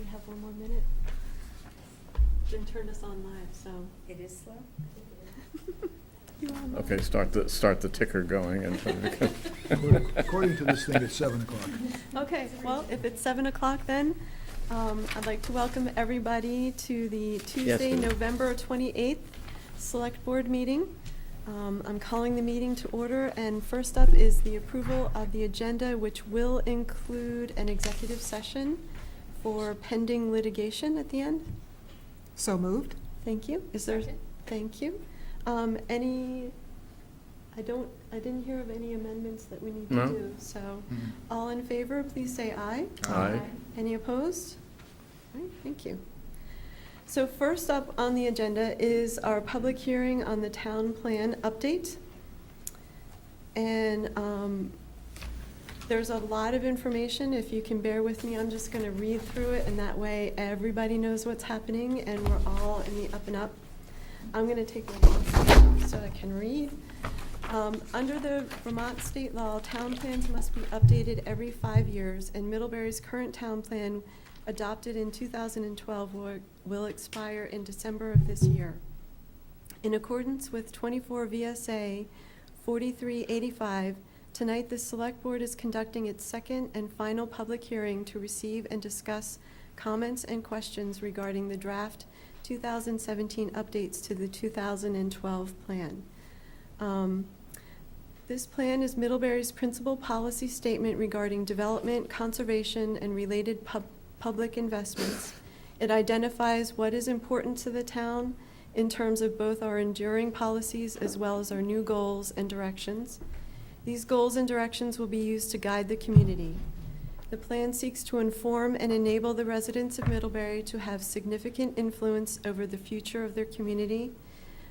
we have one more minute. Jen turned us on live, so. It is slow? Okay, start the ticker going. And According to this thing, it's 7 o'clock. Okay, well, if it's 7 o'clock then, I'd like to welcome everybody to the Tuesday, Yes. November 28th Select Board meeting. I'm calling the meeting to order, and first up is the approval of the agenda, which will include an executive session for pending litigation at the end. So moved? Thank you. Is there? Second. Thank you. I didn't hear of any amendments that we need to No. do, so all in favor, please say aye. Aye. Any opposed? All right, thank you. So first up on the agenda is our public hearing on the town plan update. And there's a lot of information. If you can bear with me, I'm just going to read through it, and that way everybody knows what's happening and we're all in the up and up. I'm going to take my glasses so I can read. Under the Vermont state law, town plans must be updated every 5 years, and Middlebury's current town plan, adopted in 2012, will expire in December of this year. In accordance with 24 VSA 4385, tonight the Select Board is conducting its second and final public hearing to receive and discuss comments and questions regarding the draft 2017 updates to the 2012 plan. This plan is Middlebury's principal policy statement regarding development, conservation, and related public investments. It identifies what is important to the town in terms of both our enduring policies as well as our new goals and directions. These goals and directions will be used to guide the community. The plan seeks to inform and enable the residents of Middlebury to have significant influence over the future of their community,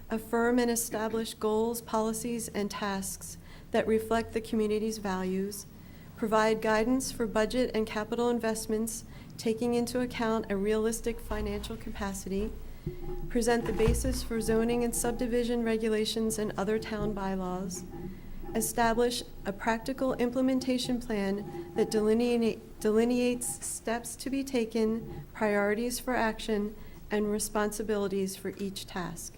affirm and establish goals, policies, and tasks that reflect the community's values, provide guidance for budget and capital investments taking into account a realistic financial capacity, present the basis for zoning and subdivision regulations and other town bylaws, establish a practical implementation plan that delineates steps to be taken, priorities for action, and responsibilities for each task.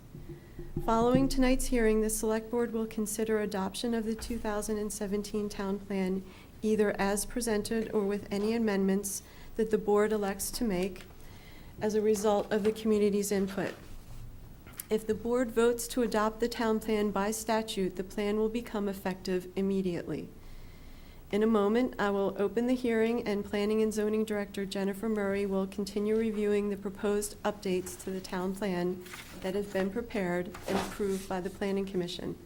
Following tonight's hearing, the Select Board will consider adoption of the 2017 town plan either as presented or with any amendments that the board elects to make as a result of the community's input. If the board votes to adopt the town plan by statute, the plan will become effective immediately. In a moment, I will open the hearing, and Planning and Zoning Director Jennifer Murray will continue reviewing the proposed updates to the town plan that have been prepared and approved by the Planning Commission.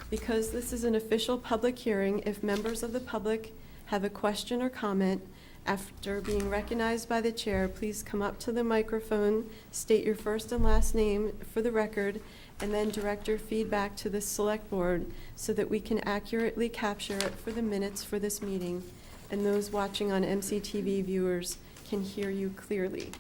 Because this is an official public hearing, if members of the public have a question or comment, after being recognized by the chair, please come up to the microphone, state your first and last name for the record, and then direct your feedback to the Select Board so that we can accurately capture it for the minutes for this meeting, and those watching on MCTV viewers can hear you clearly.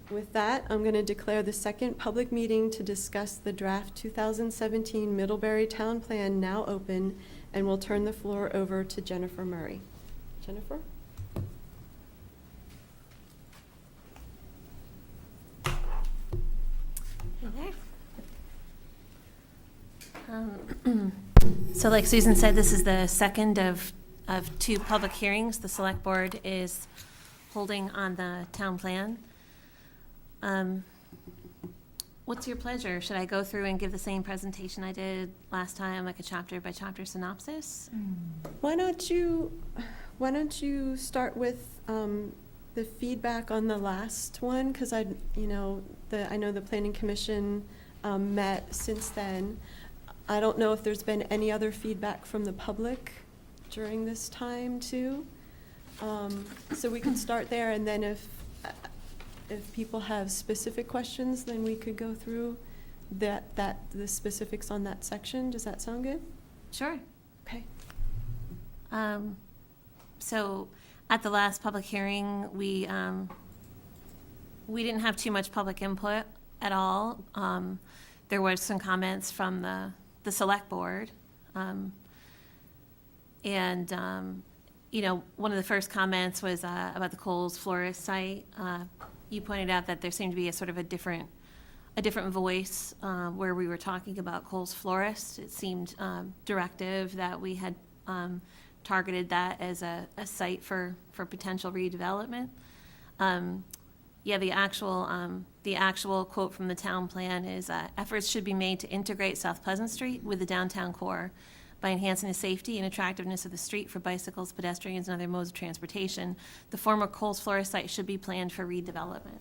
With that, I'm going to declare the second public meeting to discuss the draft 2017 Middlebury Town Plan now open, and we'll turn the floor over to Jennifer Murray. Jennifer? So like Susan said, this is the second of two public hearings the Select Board is holding on the town plan. What's your pleasure? Should I go through and give the same presentation I did last time, like a chapter by chapter synopsis? Why don't you start with the feedback on the last one, because I know the Planning Commission met since then. I don't know if there's been any other feedback from the public during this time too. So we can start there, and then if people have specific questions, then we could go through the specifics on that section. Does that sound good? Sure. Okay. So at the last public hearing, we didn't have too much public input at all. There were some comments from the Select Board, and one of the first comments was about the Kohl's Florist site. You pointed out that there seemed to be a sort of a different voice where we were talking about Kohl's Florist. It seemed directive that we had targeted that as a site for potential redevelopment. The actual quote from the town plan is, efforts should be made to integrate South Pleasant Street with the downtown core by enhancing the safety and attractiveness of the street for bicycles, pedestrians, and other modes of transportation. The former Kohl's Florist site should be planned for redevelopment.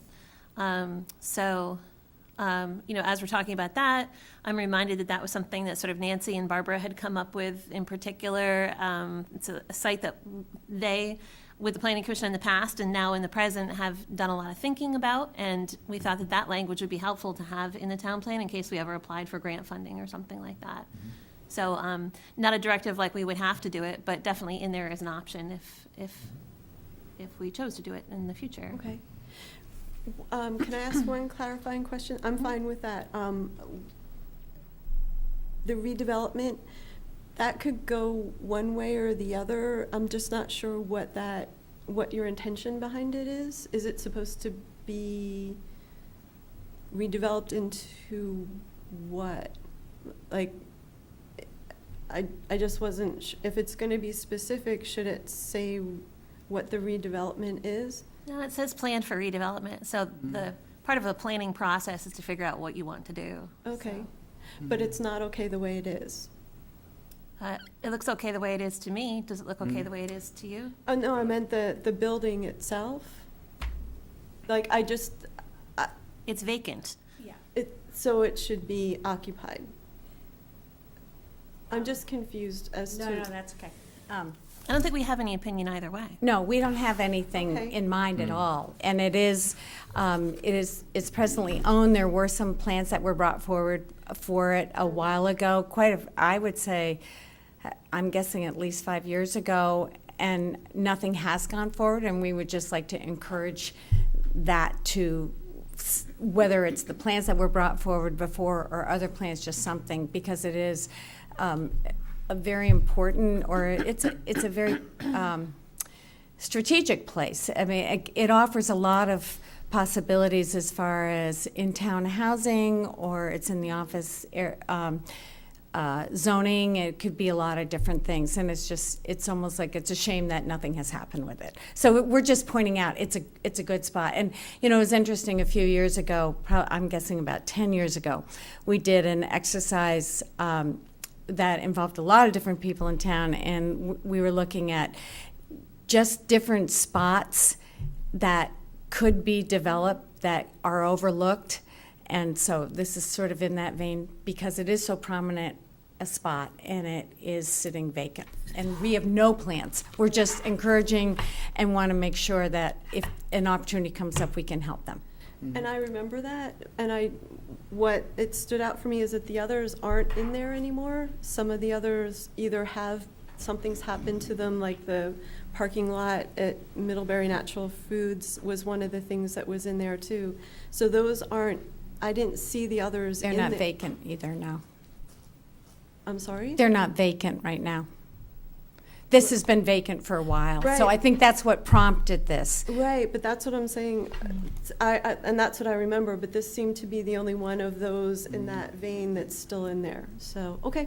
As we're talking about that, I'm reminded that that was something that sort of Nancy and Barbara had come up with in particular. It's a site that they, with the Planning Commission in the past and now in the present, have done a lot of thinking about, and we thought that that language would be helpful to have in the town plan in case we ever applied for grant funding or something like that. So not a directive like we would have to do it, but definitely in there as an option if we chose to do it in the future. Okay. Can I ask one clarifying question? I'm fine with that. The redevelopment, that could go one way or the other. I'm just not sure what your intention behind it is. Is it supposed to be redeveloped into what? Like, I just wasn't, if it's gonna be specific, should it say what the redevelopment is? No, it says plan for redevelopment, so the part of the planning process is to figure out what you want to do. Okay, but it's not okay the way it is? It looks okay the way it is to me. Does it look okay the way it is to you? Oh, no, I meant the building itself. Like, It's vacant. so it should be occupied. I'm just confused as to. No, that's okay. I don't think we have any opinion either way. No, we don't have anything Okay. in mind at all. And it's presently owned. There were some plans that were brought forward for it a while ago, I would say, I'm guessing at least 5 years ago, and nothing has gone forward, and we would just like to encourage that to, whether it's the plans that were brought forward before or other plans, just something, because it is a very important, or it's a very strategic place. I mean, it offers a lot of possibilities as far as in-town housing, or it's in the office zoning. It could be a lot of different things, and it's almost like it's a shame that nothing has happened with it. So we're just pointing out it's a good spot. And it was interesting, a few years ago, I'm guessing about 10 years ago, we did an exercise that involved a lot of different people in town, and we were looking at just different spots that could be developed that are overlooked. And so this is sort of in that vein, because it is so prominent a spot and it is sitting vacant. And we have no plans. We're just encouraging and want to make sure that if an opportunity comes up, we can help them. And I remember that, and what it stood out for me is that the others aren't in there anymore. Some of the others either something's happened to them, like the parking lot at Middlebury Natural Foods was one of the things that was in there too. So those I didn't see the others in They're not the- vacant either now. I'm sorry? They're not vacant right now. This has been vacant for a while. So I Right. think that's what prompted this. Right, but that's what I'm saying. And that's what I remember, but this seemed to be the only one of those in that vein that's still in there. So, okay.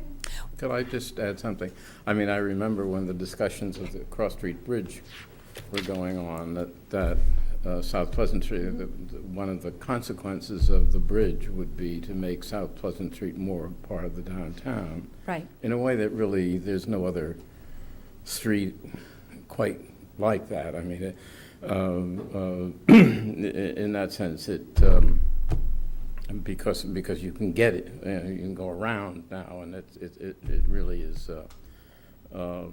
Could I just add something? I mean, I remember when the discussions of the Cross Street Bridge were going on, that South Pleasant Street, one of the consequences of the bridge would be to make South Pleasant Street more part of the downtown. Right. In a way that really, there's no other street quite like that. I mean, in that sense, because you can get it, you can go around now, and it really is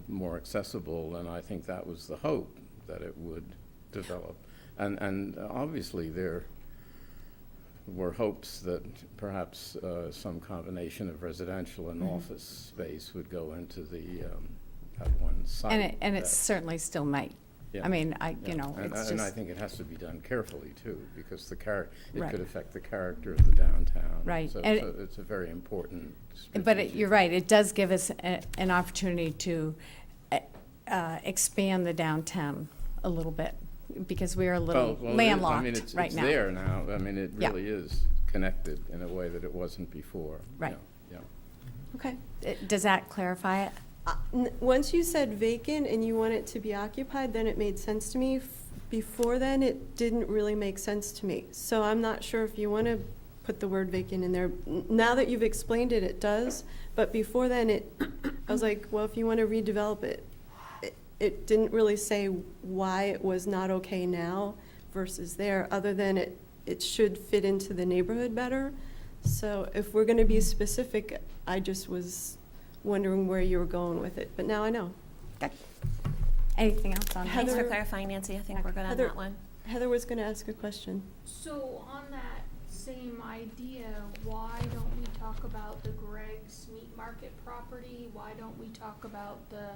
more accessible. And I think that was the hope, that it would develop. And obviously there were hopes that perhaps some combination of residential and office space would go into the at one site. And it certainly still might. Yeah. I mean, Yeah. it's And I just, think it has to be done carefully too, because it Right. could affect the character of the downtown. Right. So And it's a very important. but strategic- you're right, it does give us an opportunity to expand the downtown a little bit, because we are a little Well, I mean, landlocked it's right now. there now. I mean, it Yeah. really is connected in a way that it wasn't before. Right. Yeah. Okay. Does that clarify it? Once you said vacant and you want it to be occupied, then it made sense to me. Before then, it didn't really make sense to me. So I'm not sure if you want to put the word vacant in there. Now that you've explained it, it does. But before then, I was like, well, if you want to redevelop it, it didn't really say why it was not okay now versus there, other than it should fit into the neighborhood better. So if we're going to be specific, I just was wondering where you were going with it, but now I know. Okay. Anything else on Thanks for Heather- clarifying, Nancy. I think we're good on Heather- that one. Heather was going to ask a question. So on that same idea, why don't we talk about the Greg's Meat Market property? Why don't we talk about the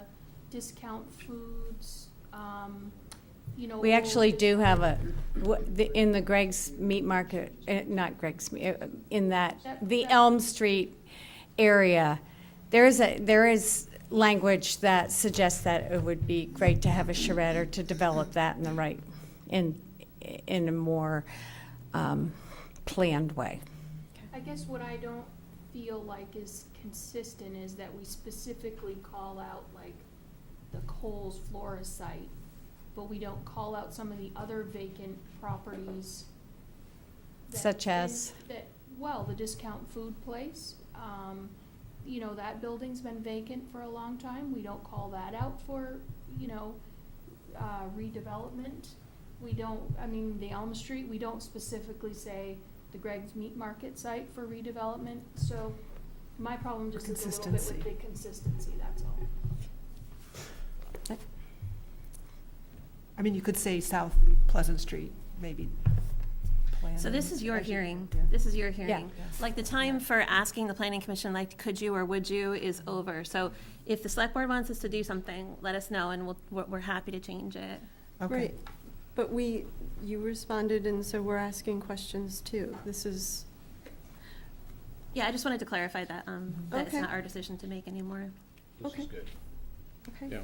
discount foods? You know, We actually do have in the Greg's Meat Market, not Greg's, in the Elm Street area, there is language that suggests that it would be great to have a charrette or to develop that in a more planned way. I guess what I don't feel like is consistent is that we specifically call out like the Coles Flora site, but we don't call out some of the other vacant properties. Such as? Well, the discount food place, you know, that building's been vacant for a long time. We don't call that out for, you know, redevelopment. We don't, I mean, the Elm Street, we don't specifically say the Greg's Meat Market site for redevelopment. So my problem just is a little bit with the consistency, that's all. I mean, you could say South Pleasant Street, maybe. So this is your hearing. Yeah. This is your hearing. Yeah. Like, the time for asking the planning commission, like, could you or would you, is over. So if the select board wants us to do something, let us know, and we're happy to change it. Okay. Right. But you responded, and so we're asking questions too. This is, Yeah, I just wanted to clarify that, that it's Okay. not our decision to make anymore. okay. Okay. Yeah.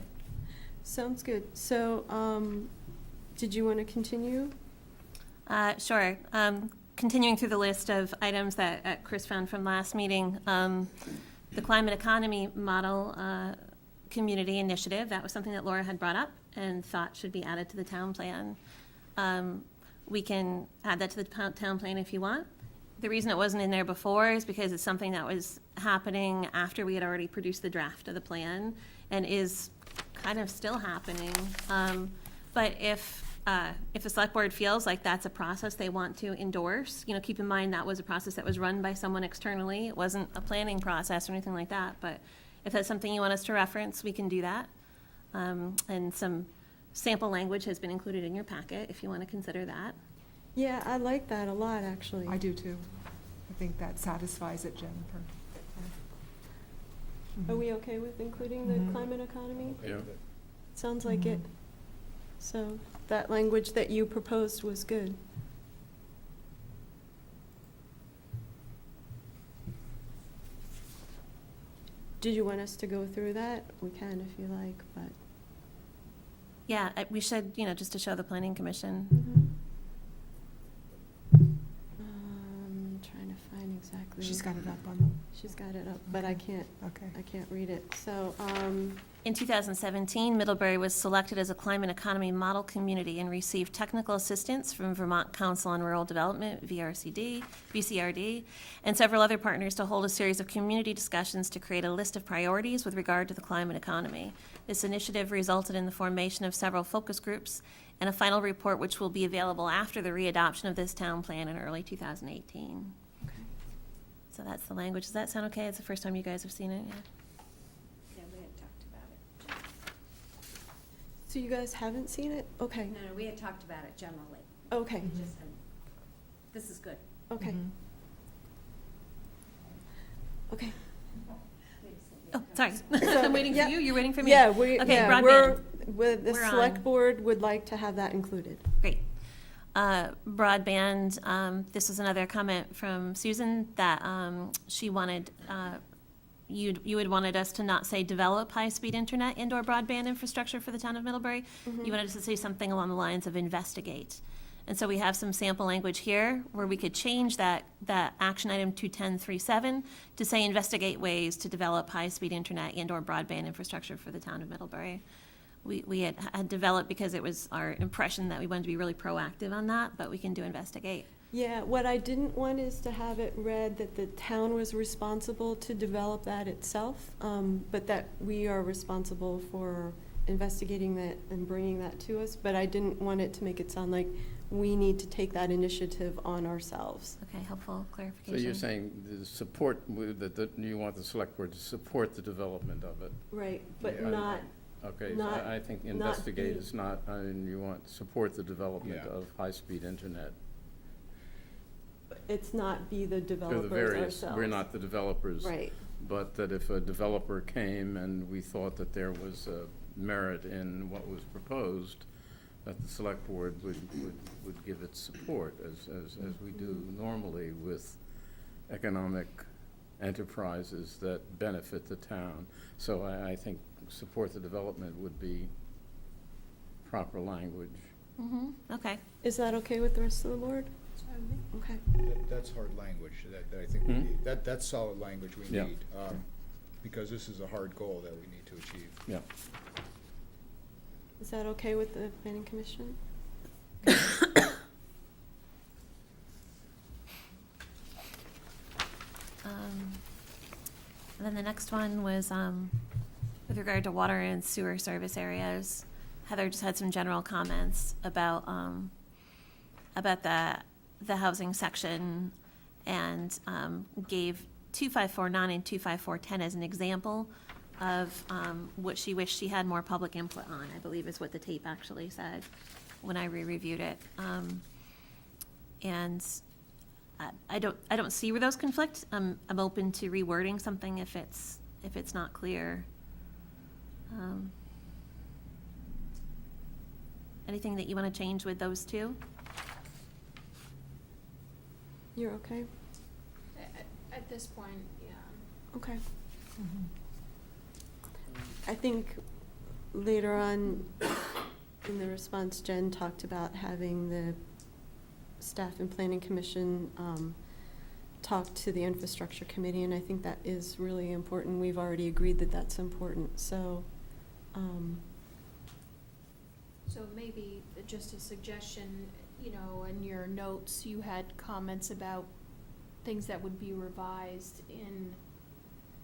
Sounds good. So, did you want to continue? Sure. Continuing through the list of items that Chris found from last meeting, the climate economy model community initiative, that was something that Laura had brought up and thought should be added to the town plan. We can add that to the town plan if you want. The reason it wasn't in there before is because it's something that was happening after we had already produced the draft of the plan and is kind of still happening. But if the select board feels like that's a process they want to endorse, you know, keep in mind that was a process that was run by someone externally. It wasn't a planning process or anything like that. But if that's something you want us to reference, we can do that. And some sample language has been included in your packet if you want to consider that. Yeah, I like that a lot, actually. I do too. I think that satisfies it, Jennifer. Are we okay with including the Mhm. climate economy? Yeah. Sounds like it. So that language that you proposed was good. Did you want us to go through that? We can if you like, but. Yeah, we should, you know, just to show the planning commission. Trying to find exactly. She's got it up on She's got it up, but I can't read it. So, In 2017, Middlebury was selected as a climate economy model community and received technical assistance from Vermont Council on Rural Development, VCRD, and several other partners to hold a series of community discussions to create a list of priorities with regard to the climate economy. This initiative resulted in the formation of several focus groups and a final report which will be available after the readoption of this town plan in early 2018. okay. So that's the language. Does that sound okay? It's the first time you guys have seen it, yeah? Yeah, we had talked about it. So you guys haven't seen it? Okay, No, we had talked about it generally. okay, This is good. okay, okay. Oh, sorry. I'm waiting for yeah. you. You're waiting for me. Yeah, Okay, the We're select on. board would like to have that included. Great. Broadband, this was another comment from Susan that she wanted you had wanted us to not say develop high-speed internet and/or broadband infrastructure for the town of Middlebury. You wanted us to say something along the lines of investigate. And so we have some sample language here where we could change that action item 21037 to say investigate ways to develop high-speed internet and/or broadband infrastructure for the town of Middlebury. We had developed because it was our impression that we wanted to be really proactive on that, but we can do investigate. Yeah, what I didn't want is to have it read that the town was responsible to develop that itself, but that we are responsible for investigating that and bringing that to us. But I didn't want it to make it sound like we need to take that initiative on ourselves. Okay, helpful So clarification. you're saying the support, that you want the select board to support the development of it? Right, but Yeah, not, Okay, so Not- I think not investigate be- is not, I mean, you want to support the development Yeah. of high-speed internet. it's not be the Through the developers various, ourselves. we're not the developers. Right, But that if a developer came and we thought that there was merit in what was proposed, that the select board would give its support, as we do normally with economic enterprises that benefit the town. So I think support the development would be proper language. Okay, is that okay with the rest of the board? Okay. That's hard language that I think we Hmm? need. That's solid language we Yeah. need, because this is a hard goal that we need to achieve. Yeah. Is that okay with the planning commission? and then the next one was, with regard to water and sewer service areas. Heather just had some general comments about the housing section and, gave 2549 and 2541 as an example of, what she wished she had more public input on, I believe is what the tape actually said when I re-reviewed it. And I don't see where those conflict. I'm open to rewording something if it's not clear. Anything that you want to change with those two? You're okay? At this point, yeah. Okay. I think later on in the response, Jen talked about having the staff and planning commission talk to the infrastructure committee, and I think that is really important. We've already agreed that that's important, so, So maybe just a suggestion, you know, in your notes, you had comments about things that would be revised in,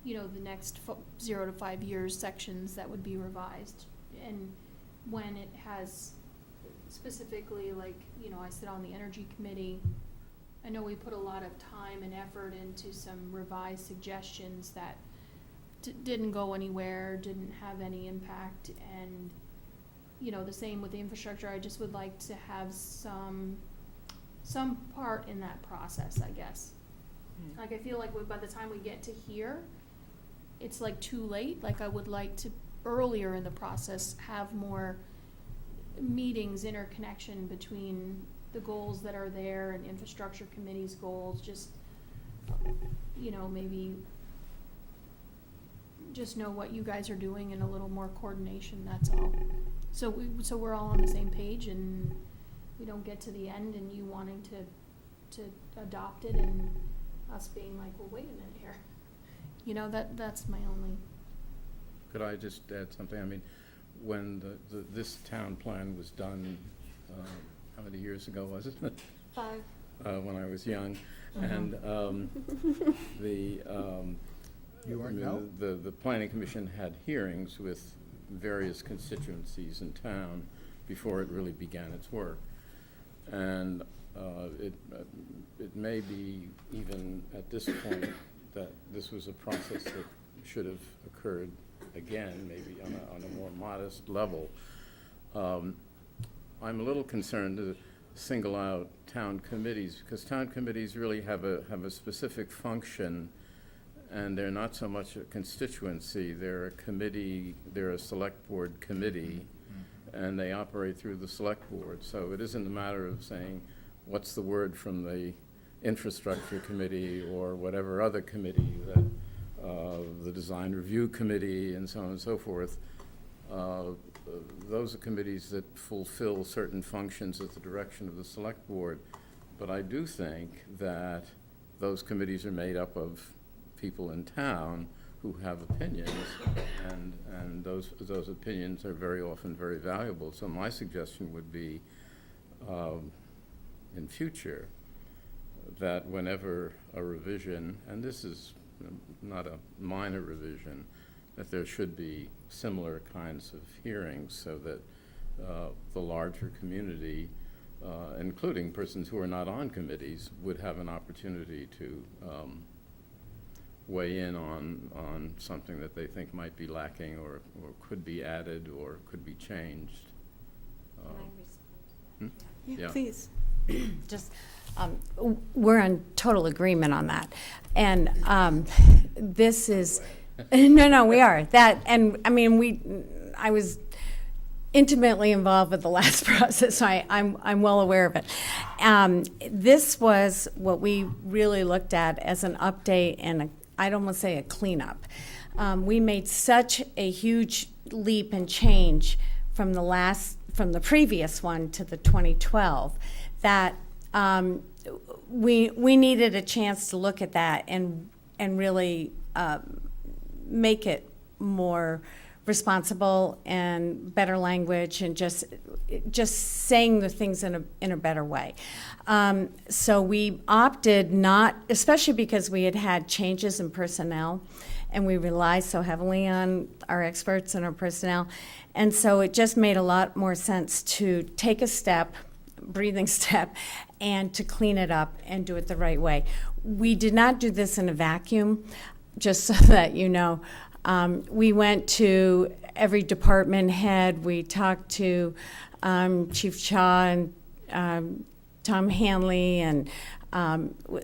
you know, the next 0 to 5 years sections that would be revised. And when it has specifically, like, you know, I sit on the energy committee, I know we put a lot of time and effort into some revised suggestions that didn't go anywhere, didn't have any impact, and, you know, the same with the infrastructure. I just would like to have some part in that process, I guess. Like, I feel like by the time we get to here, it's like too late. Like, I would like to, earlier in the process, have more meetings, interconnection between the goals that are there and infrastructure committee's goals, just, you know, maybe just know what you guys are doing and a little more coordination, that's all. So we're all on the same page and we don't get to the end and you wanting to adopt it and us being like, well, wait a minute here. You know, that's my only. Could I just add something? I mean, when this town plan was done, how many years ago was it? 5. When I was young, and the You aren't I mean, now? the planning commission had hearings with various constituencies in town before it really began its work, and it may be even at this point that this was a process that should have occurred again, maybe on a more modest level. I'm a little concerned to single out town committees, because town committees really have a specific function, and they're not so much a constituency. They're a committee, they're a select board committee, and they operate through the select board. So it isn't a matter of saying, what's the word from the infrastructure committee or whatever other committee that the design review committee and so on and so forth. Those are committees that fulfill certain functions at the direction of the select board. But I do think that those committees are made up of people in town who have opinions, and those opinions are very often very valuable. So my suggestion would be, in future, that whenever a revision, and this is not a minor revision, that there should be similar kinds of hearings so that the larger community, including persons who are not on committees, would have an opportunity to weigh in on something that they think might be lacking or could be added or could be changed. Yeah. Please. Just, we're in total agreement on that. And this is, no, we are. That, and I mean, I was intimately involved with the last process, so I'm well aware of it. This was what we really looked at as an update and I'd almost say a cleanup. We made such a huge leap and change from the previous one to the 2012 that we needed a chance to look at that and really make it more responsible and better language and just saying the things in a better way. So we opted not, especially because we had changes in personnel and we rely so heavily on our experts and our personnel. And so it just made a lot more sense to take a step, breathing step, and to clean it up and do it the right way. We did not do this in a vacuum, just so that you know. We went to every department head. We talked to Chief Shaw and Tom Hanley, and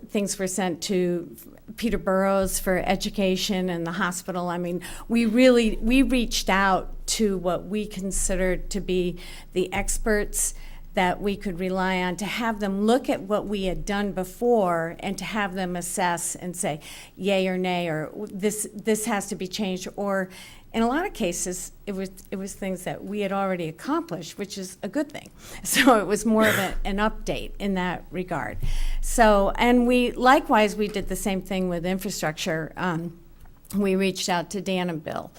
things were sent to Peter Burrows for education and the hospital. I mean, we reached out to what we considered to be the experts that we could rely on, to have them look at what we had done before and to have them assess and say yay or nay, or this has to be changed, or in a lot of cases it was things that we had already accomplished, which is a good thing. So it was more of an update in that regard. So, and we did the same thing with infrastructure. We reached out to Dan and Bill,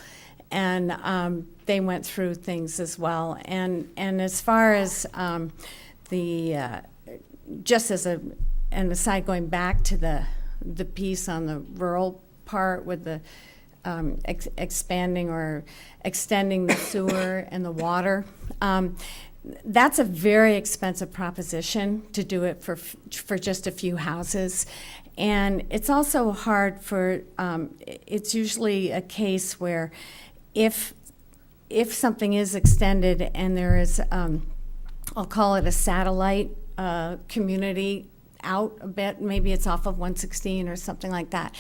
and they went through things as well. And as far as just as an aside, going back to the piece on the rural part with the expanding or extending the sewer and the water, that's a very expensive proposition to do it for just a few houses. And it's also hard for, it's usually a case where if something is extended and there is, I'll call it a satellite community out a bit, maybe it's off of 116 or something like that,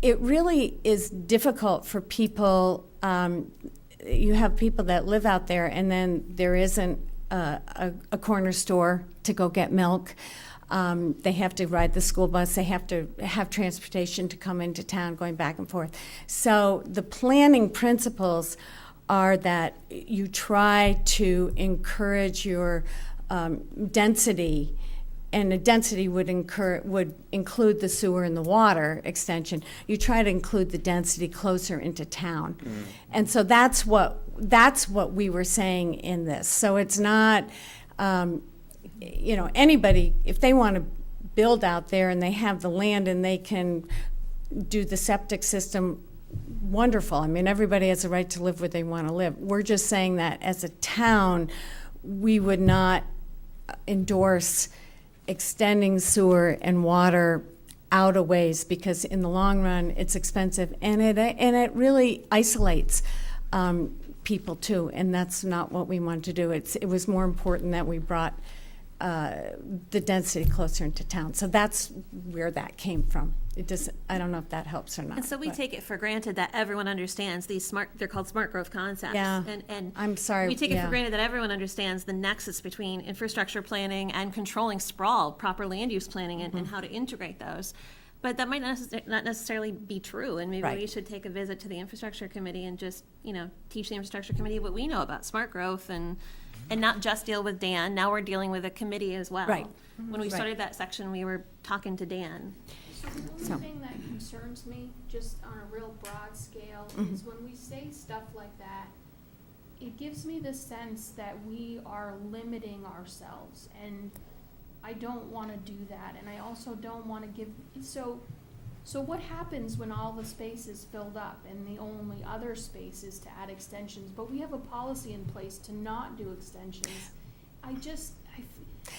it really is difficult for people. You have people that live out there and then there isn't a corner store to go get milk. They have to ride the school bus. They have to have transportation to come into town, going back and forth. So the planning principles are that you try to encourage your density, and the density would include the sewer and the water extension. You try to include the density closer into town. And so that's what we were saying in this. So it's not, anybody, if they want to build out there and they have the land and they can do the septic system, wonderful. I mean, everybody has a right to live where they want to live. We're just saying that as a town, we would not endorse extending sewer and water out a ways, because in the long run it's expensive and it really isolates people too, and that's not what we want to do. It was more important that we brought the density closer into town. So that's where that came from. I don't know if that helps or not. And so we take it for granted that everyone understands they're called smart growth concepts. Yeah. And I'm sorry. we take it for granted that everyone understands the nexus between infrastructure planning and controlling sprawl, proper land use planning, and how to integrate those. But that might not necessarily be true, and maybe Right. we should take a visit to the infrastructure committee and just, teach the infrastructure committee what we know about smart growth and not just deal with Dan. Now we're dealing with a committee as well. Right. When we Right. started that section, we were talking to Dan. So the So- only thing that concerns me, just on a real broad scale, is when we say stuff like that, it gives me the sense that we are limiting ourselves, and I don't wanna do that, and I also don't wanna give, so what happens when all the space is filled up and the only other space is to add extensions, but we have a policy in place to not do extensions?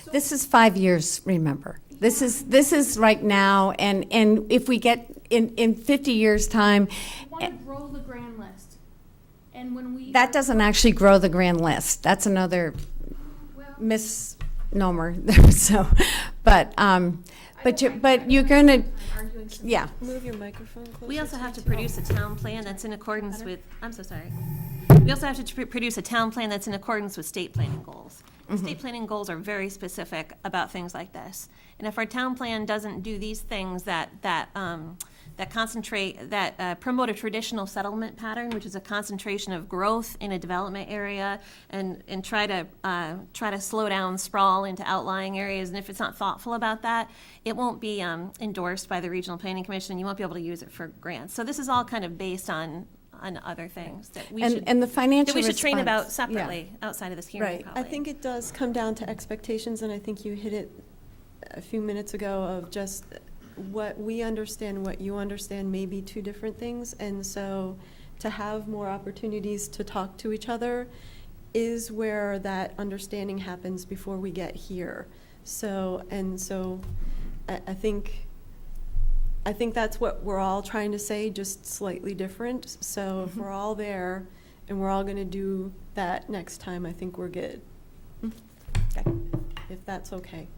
So- This is 5 years, remember. This is right now, and if we get, in 50 years' time, We wanna grow the grand list, and when we. that doesn't actually grow the grand list. That's another Well, misnomer, so, but you're gonna, arguing some- yeah. Move your microphone closer. We also have to you. produce a town plan that's in accordance with, I'm so sorry. We also have to produce a town plan that's in accordance with state planning goals. State planning goals are very specific about things like this. And if our town plan doesn't do these things that concentrate, that promote a traditional settlement pattern, which is a concentration of growth in a development area, and try to slow down sprawl into outlying areas, and if it's not thoughtful about that, it won't be endorsed by the Regional Planning Commission, and you won't be able to use it for grants. So this is all kind of based on other things that we should, And the financial that we should train about response, yeah. separately outside of this hearing, Right. probably. I think it does come down to expectations, and I think you hit it a few minutes ago of just what we understand, what you understand may be two different things. And so to have more opportunities to talk to each other is where that understanding happens before we get here. So I think that's what we're all trying to say, just slightly different. So if we're all there and we're all gonna do that next time, I think we're good. Okay, if that's okay.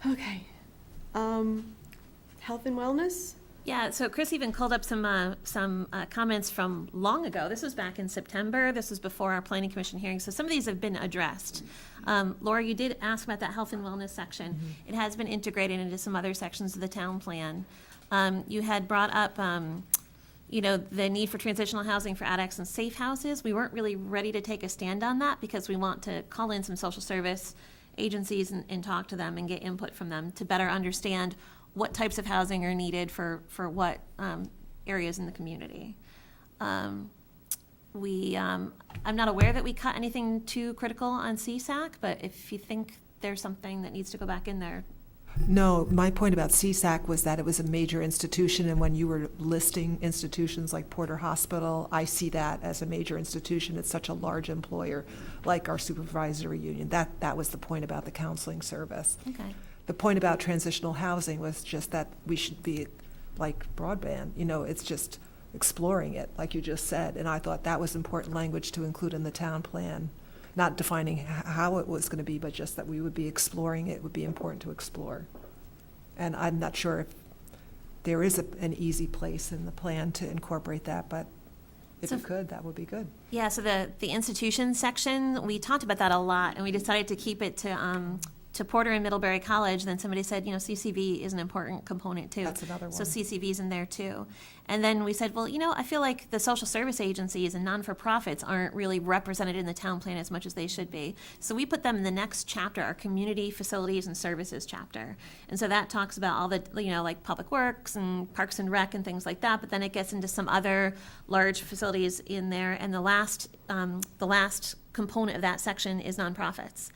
Okay. Health and wellness? Yeah, so Chris even called up some comments from long ago. This was back in September. This was before our planning commission hearing. So some of these have been addressed. Laura, you did ask about that health and wellness section. It has been integrated into some other sections of the town plan. You had brought up, the need for transitional housing for addicts and safe houses. We weren't really ready to take a stand on that because we want to call in some social service agencies and talk to them and get input from them to better understand what types of housing are needed for what areas in the community. I'm not aware that we cut anything too critical on CSAC, but if you think there's something that needs to go back in there. No, my point about CSAC was that it was a major institution, and when you were listing institutions like Porter Hospital, I see that as a major institution. It's such a large employer, like our supervisory union. That was the point about the counseling service. Okay. The point about transitional housing was just that we should be like broadband, it's just exploring it, like you just said. And I thought that was important language to include in the town plan, not defining how it was going to be, but just that we would be exploring it, would be important to explore. And I'm not sure if there is an easy place in the plan to incorporate that, but if So- it could, that would be good. Yeah, so the institution section, we talked about that a lot, and we decided to keep it to Porter and Middlebury College. Then somebody said, CCV is an important component too. That's another So one. CCV's in there too. And then we said, well, I feel like the social service agencies and non-for-profits aren't really represented in the town plan as much as they should be. So we put them in the next chapter, our community facilities and services chapter. And so that talks about all the, like Public Works and Parks and Rec and things like that, but then it gets into some other large facilities in there. And the last component of that section is nonprofits.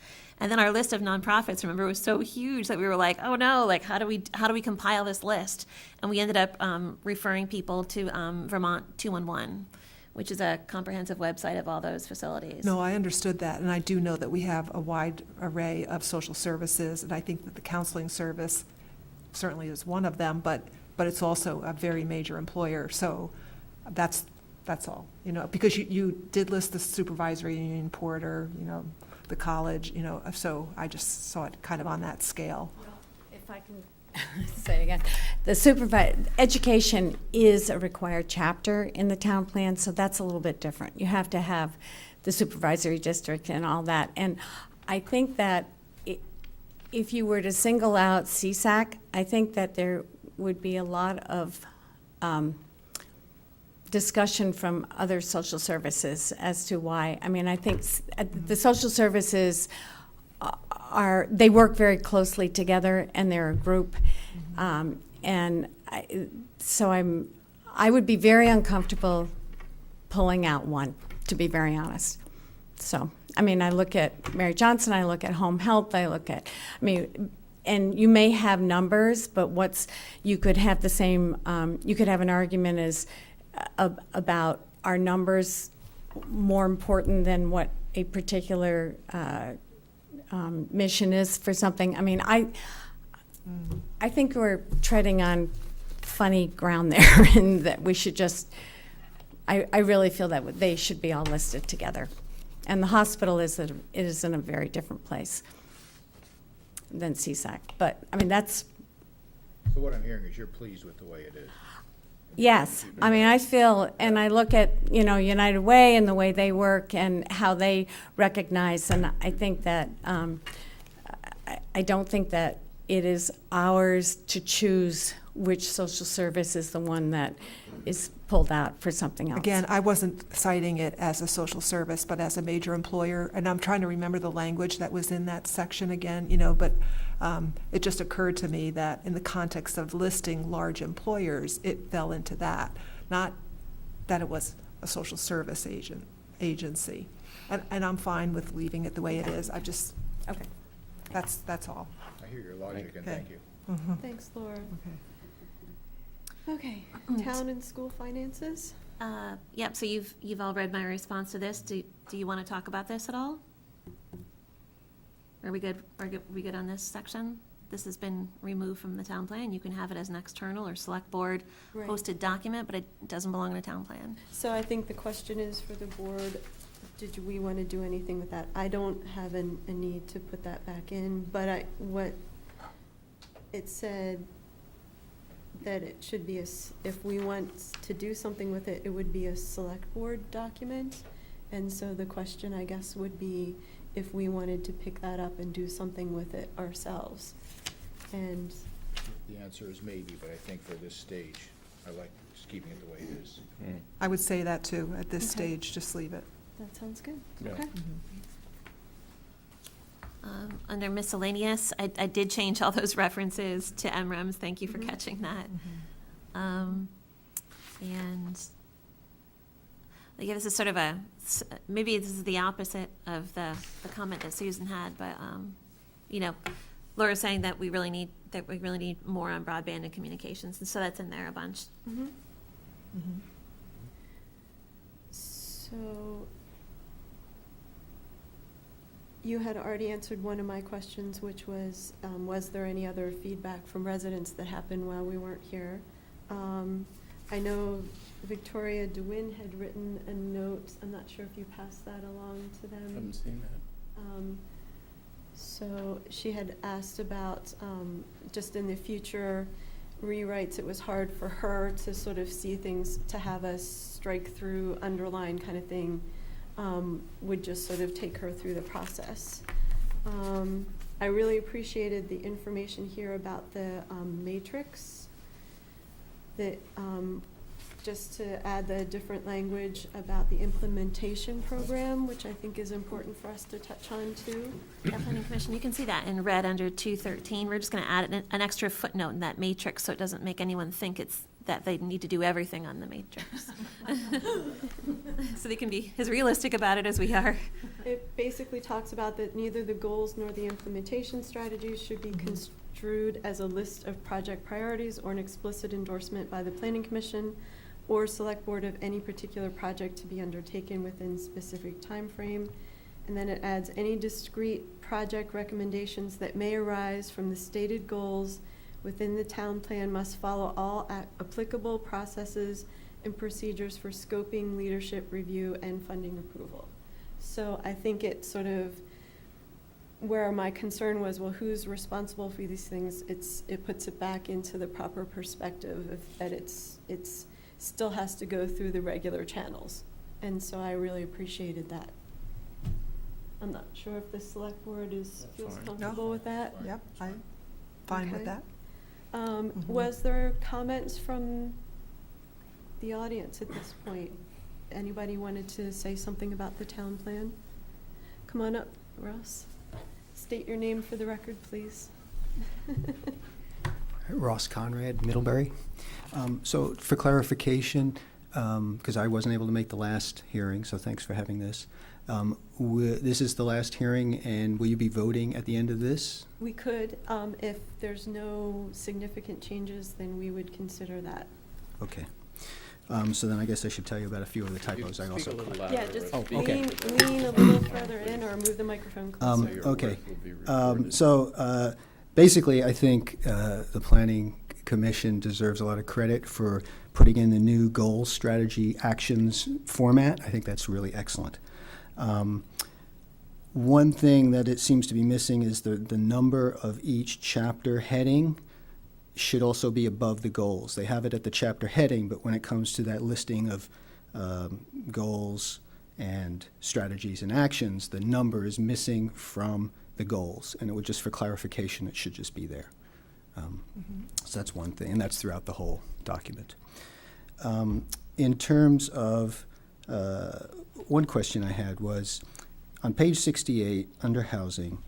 And then our list of nonprofits, remember, was so huge that we were like, oh no, like how do we compile this list? And we ended up referring people to Vermont 211, which is a comprehensive website of all those facilities. No, I understood that, and I do know that we have a wide array of social services, and I think that the counseling service certainly is one of them, but it's also a very major employer, so that's all, because you did list the supervisory union, Porter, the college, so I just saw it kind of on that scale. If I can say it again, education is a required chapter in the town plan, so that's a little bit different. You have to have the supervisory district and all that, and I think that if you were to single out CSAC, I think that there would be a lot of discussion from other social services as to why. I mean, I think the social services they work very closely together, and they're a group. I would be very uncomfortable pulling out one, to be very honest. So, I mean, I look at Mary Johnson, I look at home health, and you may have numbers, but you could have the same, you could have an argument as about are numbers more important than what a particular mission is for something. I mean, I think we're treading on funny ground there, and that we should just, I really feel that they should be all listed together. And the hospital is in a very different place than CSAC. But, I mean, that's, So what I'm hearing is you're pleased with the way it is. yes. I mean, I feel, and I look at, United Way and the way they work and how they recognize, and I think that, I don't think that it is ours to choose which social service is the one that is pulled out for something else. Again, I wasn't citing it as a social service, but as a major employer, and I'm trying to remember the language that was in that section again, but it just occurred to me that in the context of listing large employers, it fell into that, not that it was a social service agency. And I'm fine with leaving it the way it is. Okay. That's all. I hear your logic, and Okay. thank you. Thanks, Laura. Okay. Okay, town and school finances? Yep, so you've all read my response to this. Do you want to talk about this at all? Are we good on this section? This has been removed from the town plan. You can have it as an external or select board Right. posted document, but it doesn't belong in a town plan. So I think the question is for the board, did we want to do anything with that? I don't have a need to put that back in, but what it said that it should be if we want to do something with it, it would be a select board document. And so the question, I guess, would be if we wanted to pick that up and do something with it ourselves. And The answer is maybe, but I think for this stage, I like just keeping it the way it is. I would say that too, at this Okay. stage, just leave it. that sounds good. Yeah. Okay. Under miscellaneous, I did change all those references to MREMS. Thank you for Mhm. catching that. And yeah, this is sort of maybe this is the opposite of the comment that Susan had, but Laura's saying that we really need more on broadband and communications, and so that's in there a bunch. So you had already answered one of my questions, which was there any other feedback from residents that happened while we weren't here? I know Victoria DeWin had written a note. I'm not sure if you passed that along to them. Haven't seen that. So she had asked about just in the future rewrites. It was hard for her to sort of see things, to have us strike through, underline kind of thing, would just sort of take her through the process. I really appreciated the information here about the matrix, that just to add the different language about the implementation program, which I think is important for us to touch on too. Yeah, Planning Commission, you can see that in red under 213. We're just going to add an extra footnote in that matrix so it doesn't make anyone think that they need to do everything on the matrix. So they can be as realistic about it as we are. It basically talks about that neither the goals nor the implementation strategies should be construed as a list of project priorities or an explicit endorsement by the Planning Commission or Select Board of any particular project to be undertaken within specific time frame. And then it adds any discrete project recommendations that may arise from the stated goals within the town plan must follow all applicable processes and procedures for scoping, leadership review, and funding approval. So I think it sort of, where my concern was, well, who's responsible for these things? It puts it back into the proper perspective of that it's still has to go through the regular channels. And so I really appreciated that. I'm not sure if the select board feels fine. comfortable with that. Yep, I'm fine with Okay. that. Was there comments from the audience at this point? Anybody wanted to say something about the town plan? Come on up, Ross. State your name for the record, please. Ross Conrad, Middlebury. So for clarification, because I wasn't able to make the last hearing, so thanks for having this. This is the last hearing, and will you be voting at the end of this? We could, if there's no significant changes, then we would consider that. Okay. So then I guess I should tell you about a few of the typos I also. Speak a little louder. Yeah, just Oh, Speak- okay. lean a little further in or move the microphone So closer. your Okay. words will be recorded. So basically, I think the Planning Commission deserves a lot of credit for putting in the new goals, strategy, actions format. I think that's really excellent. One thing that it seems to be missing is the number of each chapter heading should also be above the goals. They have it at the chapter heading, but when it comes to that listing of goals and strategies and actions, the number is missing from the goals. And it would just, for clarification, it should just be there. So that's one thing, and that's throughout the whole document. In terms of, one question I had was, on page 68, under housing,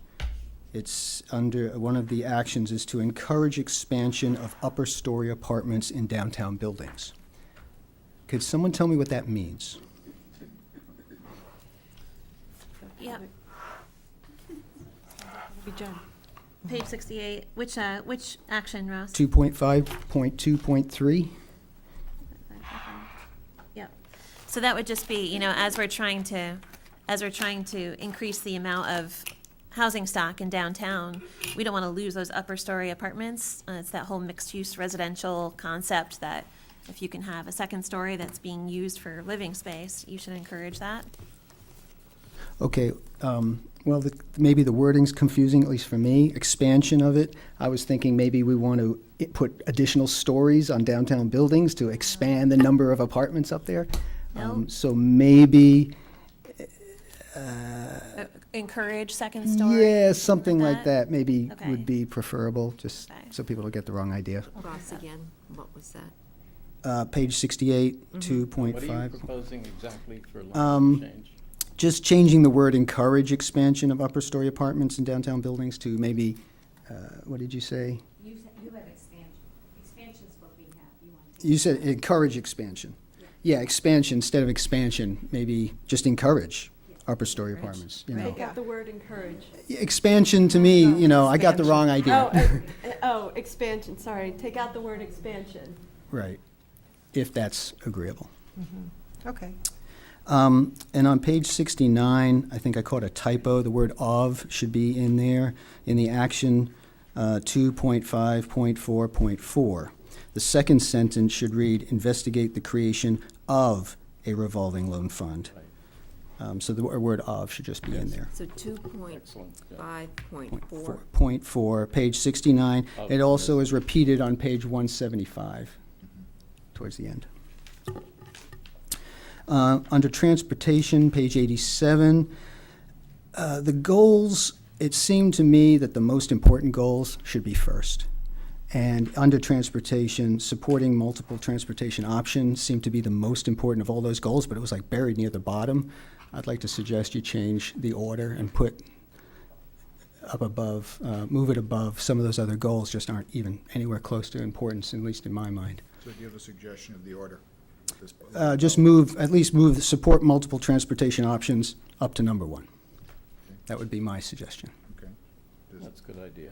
it's under, one of the actions is to encourage expansion of upper story apartments in downtown buildings. Could someone tell me what that means? Yeah. Be Jen. Page 68, which action, Ross? 2.5.2.3? Yep. So that would just be, you know, as we're trying to increase the amount of housing stock in downtown, we don't want to lose those upper story apartments. It's that whole mixed-use residential concept that if you can have a second story that's being used for living space, you should encourage that. Okay, well, maybe the wording's confusing, at least for me. Expansion of it, I was thinking maybe we want to put additional stories on downtown buildings to expand the number of apartments up there. No. So maybe, Encourage second story. yeah, something like that? that maybe Okay. would be preferable, just Okay. so people don't get the wrong idea. Ross again, what was that? Page 68, Mm-hmm. What are 2.5. you proposing exactly for Um, language change? Just changing the word encourage expansion of upper story apartments in downtown buildings to maybe, what did you say? You have expansion. Expansion's what we have. You want You said encourage expansion. Yeah, expansion instead of expansion, maybe just encourage upper story apartments, you know. Take out the word encourage. Expansion to me, you know, I got the wrong Oh, idea. expansion, sorry. Take out the word expansion. Right, if that's agreeable. Okay. And on page 69, I think I caught a typo. The word of should be in there in the action 2.5.4.4. The second sentence should read, investigate the creation of a revolving loan fund. So the word of should just be in there. So Excellent. Yeah. 2.5.4. Point four, page 69. Of It also this. is repeated on page 175, towards the end. Under transportation, page 87, the goals, it seemed to me that the most important goals should be first. And under transportation, supporting multiple transportation options seemed to be the most important of all those goals, but it was like buried near the bottom. I'd like to suggest you change the order and put up above, move it above. Some of those other goals just aren't even anywhere close to importance, at least in my mind. So do you have a suggestion of the order? at this point? Just move, at least move, the support multiple transportation options up to number one. That would be my suggestion. Okay. That's a good idea.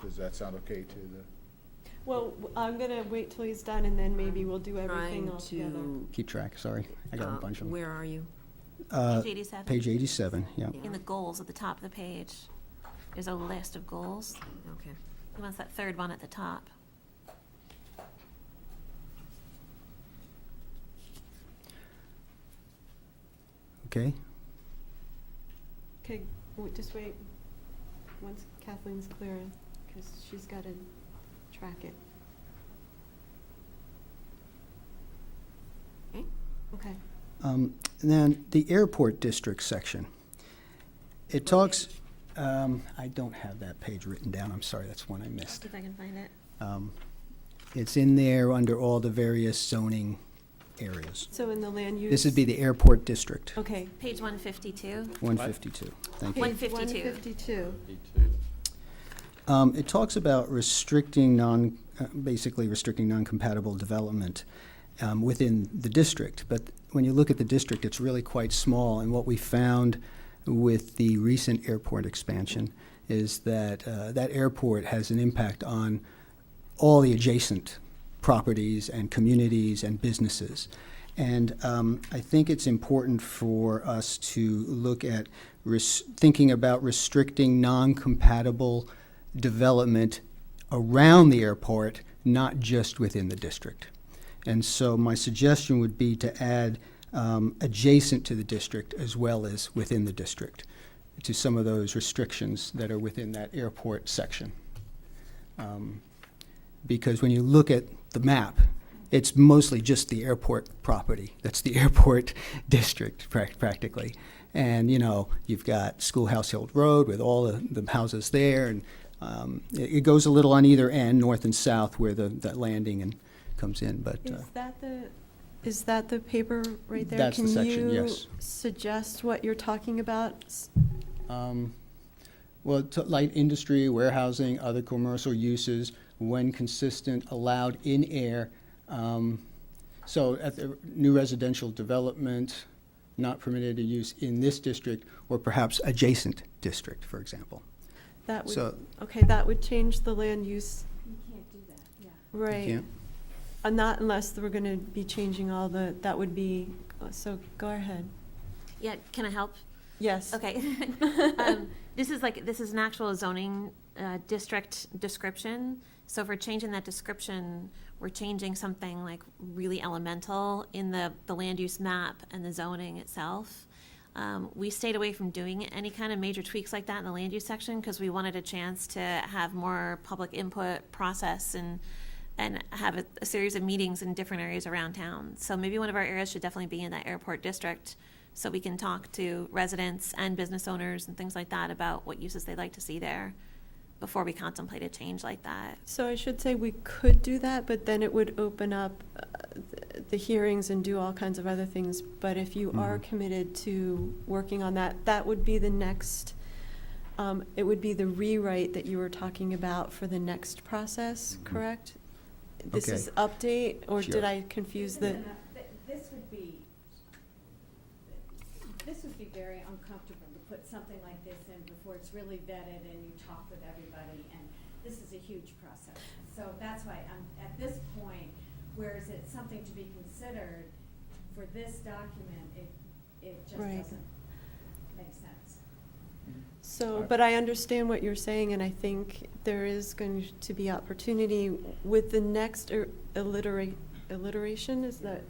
Does that sound okay to the, Well, I'm gonna wait till he's done and then maybe we'll do everything Trying all together. to, Keep track, sorry. I got a bunch of them. where are you? Uh, Page 87. Page 87, yeah. In the goals at the top of the page, there's a list of goals. Okay. He wants that third one at the top. Okay. Okay, just wait, once Kathleen's clear, because she's gotta track it. Okay. Okay. And then the airport district section. It talks, I don't have that page written down, I'm sorry, that's one I missed. See if I can find it. It's in there under all the various zoning areas. So in the land use. This would be the airport district, Okay. Page 152. 152. Thank you. 152. 152. It talks about restricting basically restricting non-compatible development within the district. But when you look at the district, it's really quite small. And what we found with the recent airport expansion is that that airport has an impact on all the adjacent properties and communities and businesses. And I think it's important for us to look at thinking about restricting non-compatible development around the airport, not just within the district. And so my suggestion would be to add adjacent to the district as well as within the district to some of those restrictions that are within that airport section. Because when you look at the map, it's mostly just the airport property. That's the airport district, practically. And, you know, you've got Schoolhouse Hill Road with all the houses there, and it goes a little on either end, north and south, where that landing and comes in. But Is that the paper right there? That's the section, Can you yes. suggest what you're talking about? well, light industry, warehousing, other commercial uses, when consistent, allowed in air. So at the new residential development, not permitted to use in this district, or perhaps adjacent district, for example. That would, So- okay, that would change the land use, You can't do that, yeah. right? Can't? Not unless we're gonna be changing all that would be, so go ahead. Yeah, can I help? Yes. Okay. This is an actual zoning district description. So if we're changing that description, we're changing something like really elemental in the land use map and the zoning itself. We stayed away from doing any kind of major tweaks like that in the land use section because we wanted a chance to have more public input process and have a series of meetings in different areas around town. So maybe one of our areas should definitely be in that airport district so we can talk to residents and business owners and things like that about what uses they'd like to see there before we contemplate a change like that. So I should say we could do that, but then it would open up the hearings and do all kinds of other things. But if you are committed to working on that, that would be the next, it would be the rewrite that you were talking about for the next process, correct? This Okay. is update, or Sure. did I confuse the? This would be very uncomfortable to put something like this in before it's really vetted and you talk with everybody, and this is a huge process. So that's why at this point, whereas it's something to be considered, for this document, it just Right. doesn't make sense. So, but I understand what you're saying, and I think there is going to be opportunity with the next alliteration, is that?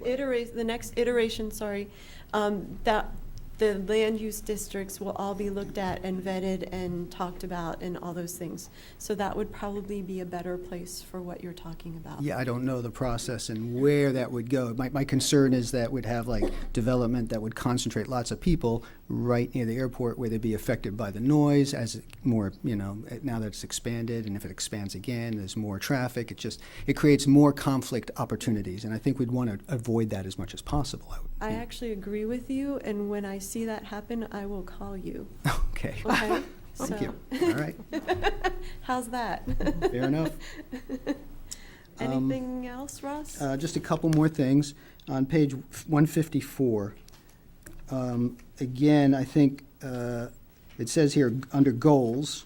The next iteration, sorry, that the land use districts will all be looked at and vetted and talked about and all those things. So that would probably be a better place for what you're talking about. Yeah, I don't know the process and where that would go. My concern is that we'd have like development that would concentrate lots of people right near the airport where they'd be affected by the noise as more, now that it's expanded, and if it expands again, there's more traffic. It creates more conflict opportunities, and I think we'd want to avoid that as much as possible. I actually agree with you, and when I see that happen, I will call you, Okay. okay? Thank you. So- All right. How's that? Fair enough. Anything else, Ross? Just a couple more things. On page 154, again, I think it says here, under goals,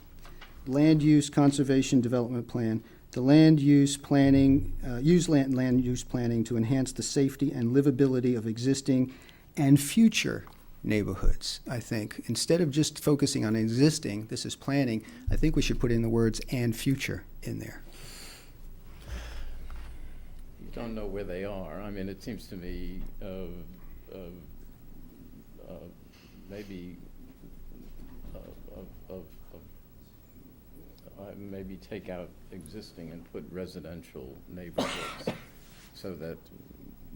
land use conservation development plan, the land use planning, use land use planning to enhance the safety and livability of existing and future neighborhoods, I think. Instead of just focusing on existing, this is planning, I think we should put in the words "and future" in there. You don't know where they are. I mean, it seems to me maybe maybe take out existing and put residential neighborhoods so that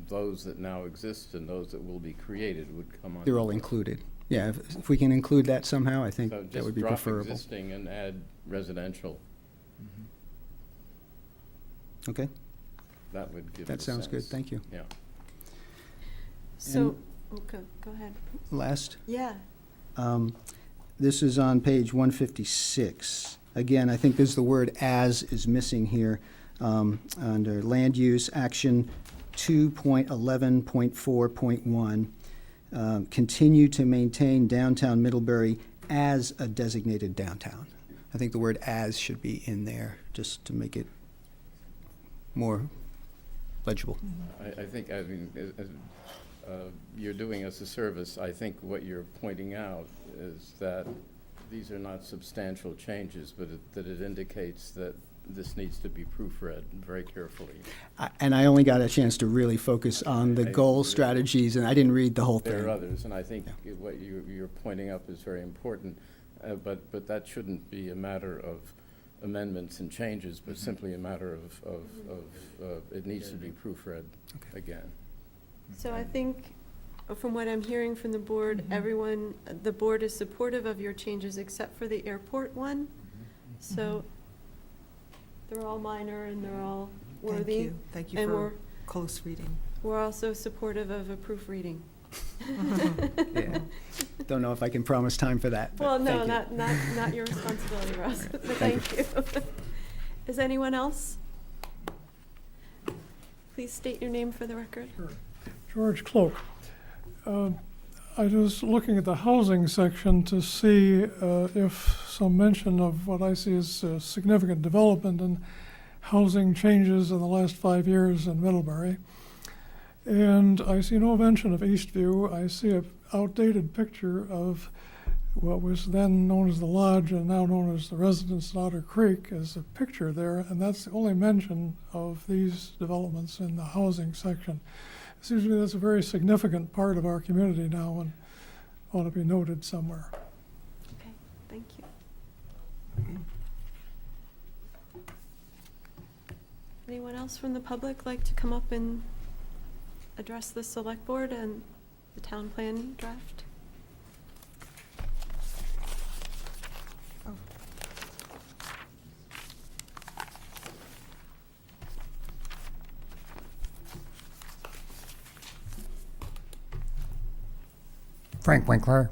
those that now exist and those that will be created would come under. They're all included. Yeah, if we can include that somehow, I think So that just would be drop preferable. existing and add residential. Okay, That would give it that a sounds good, sense. thank you. Yeah. So, go ahead. Last, Yeah. this is on page 156. Again, I think there's the word "as" is missing here. Under land use, action 2.11.4.1, continue to maintain downtown Middlebury as a designated downtown. I think the word "as" should be in there, just to make it more legible. I think, I mean, you're doing us a service. I think what you're pointing out is that these are not substantial changes, but that it indicates that this needs to be proofread very carefully. And I only got a chance to really focus on the I goal agree. strategies, and I didn't read the whole thing. There are others, and I think what you're pointing up is very important, but that shouldn't be a matter of amendments and changes, but simply a matter of it needs to be proofread again. So I think, from what I'm hearing from the board, everyone, the board is supportive of your changes except for the airport one. So they're all minor and they're all worthy. Thank you And for close reading. we're also supportive of a proofreading. Yeah. Don't know if I can promise time for that, but Well, no, thank you. not your responsibility, Ross, but thank you. Is anyone else? Please state your name for the record. George Cloak. I was looking at the housing section to see if some mention of what I see as significant development in housing changes in the last 5 years in Middlebury. And I see no mention of Eastview. I see an outdated picture of what was then known as the Lodge and now known as the Residence at Otter Creek as a picture there, and that's the only mention of these developments in the housing section. It seems to me that's a very significant part of our community now and ought to be noted somewhere. Okay, thank you. Anyone else from the public like to come up and address the select board and the town plan draft? Frank Winkler.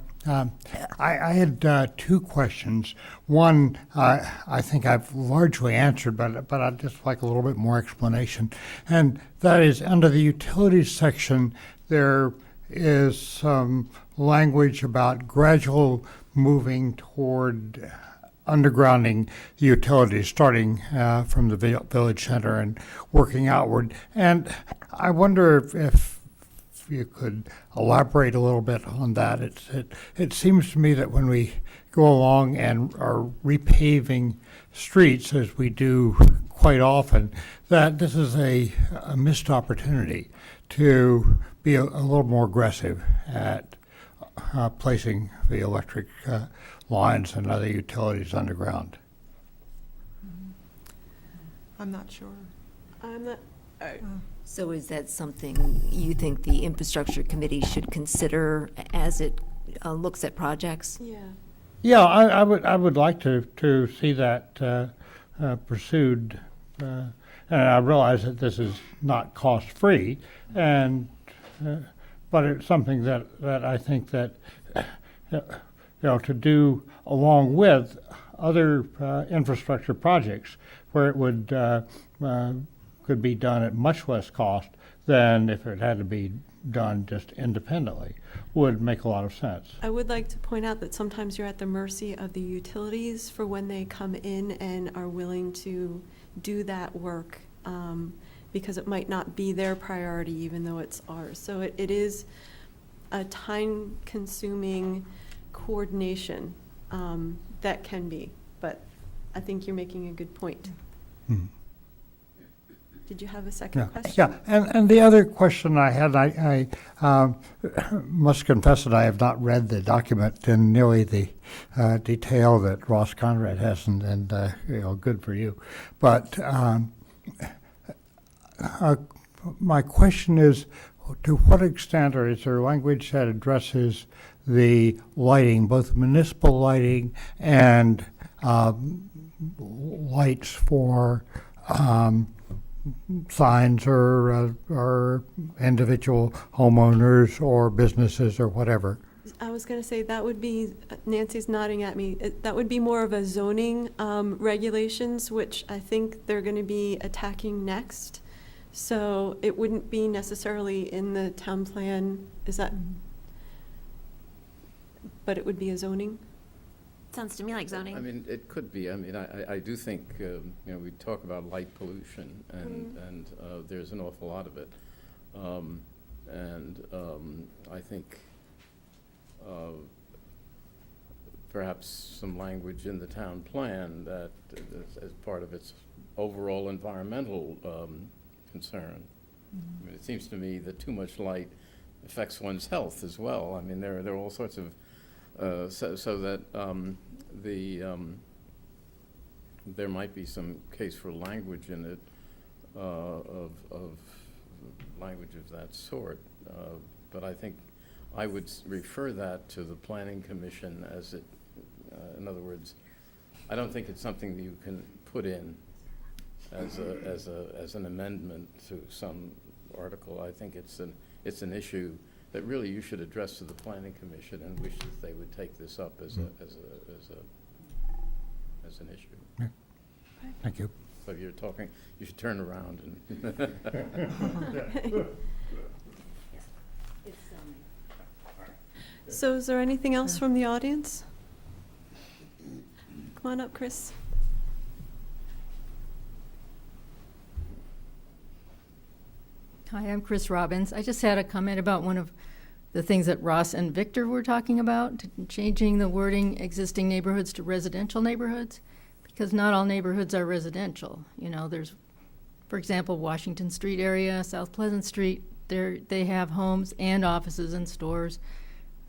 I had two questions. One, I think I've largely answered, but I'd just like a little bit more explanation. And that is, under the utilities section, there is some language about gradual moving toward undergrounding the utilities, starting from the village center and working outward. And I wonder if you could elaborate a little bit on that. It seems to me that when we go along and are repaving streets, as we do quite often, that this is a missed opportunity to be a little more aggressive at placing the electric lines and other utilities underground. I'm not sure. I'm not, So is that something you think the infrastructure committee should consider as it looks at projects? yeah. Yeah, I would like to see that pursued, and I realize that this is not cost-free, and but it's something that I think that to do along with other infrastructure projects where it would could be done at much less cost than if it had to be done just independently, would make a lot of sense. I would like to point out that sometimes you're at the mercy of the utilities for when they come in and are willing to do that work, because it might not be their priority even though it's ours. So it is a time-consuming coordination that can be, but I think you're making a good point. Hmm. Did you have a second Yeah, question? yeah. And the other question I had, I must confess that I have not read the document in nearly the detail that Ross Conrad has, and good for you. But my question is, to what extent, or is there language that addresses the lighting, both municipal lighting and lights for signs or individual homeowners or businesses or whatever. I was going to say, that would be, Nancy's nodding at me, that would be more of a zoning regulations, which I think they're going to be attacking next. So it wouldn't be necessarily in the town plan, is that? But it would be a zoning? Sounds to me like zoning. I mean, it could be. I mean, I do think, we talk about light pollution, and there's an awful lot of it. I think perhaps some language in the town plan that as part of its overall environmental concern. I mean, it seems to me that too much light affects one's health as well. I mean, there are all sorts of, so that there might be some case for language in it, of language of that sort. But I think I would refer that to the Planning Commission as it, in other words, I don't think it's something that you can put in as an amendment to some article. I think it's an issue that really you should address to the Planning Commission and wish that they would take this up as an issue. Yeah. Thank you. So if you're talking, you should turn around and. So is there anything else from the audience? Come on up, Chris. Hi, I'm Chris Robbins. I just had a comment about one of the things that Ross and Victor were talking about, changing the wording existing neighborhoods to residential neighborhoods, because not all neighborhoods are residential. You know, there's, for example, Washington Street area, South Pleasant Street, they have homes and offices and stores.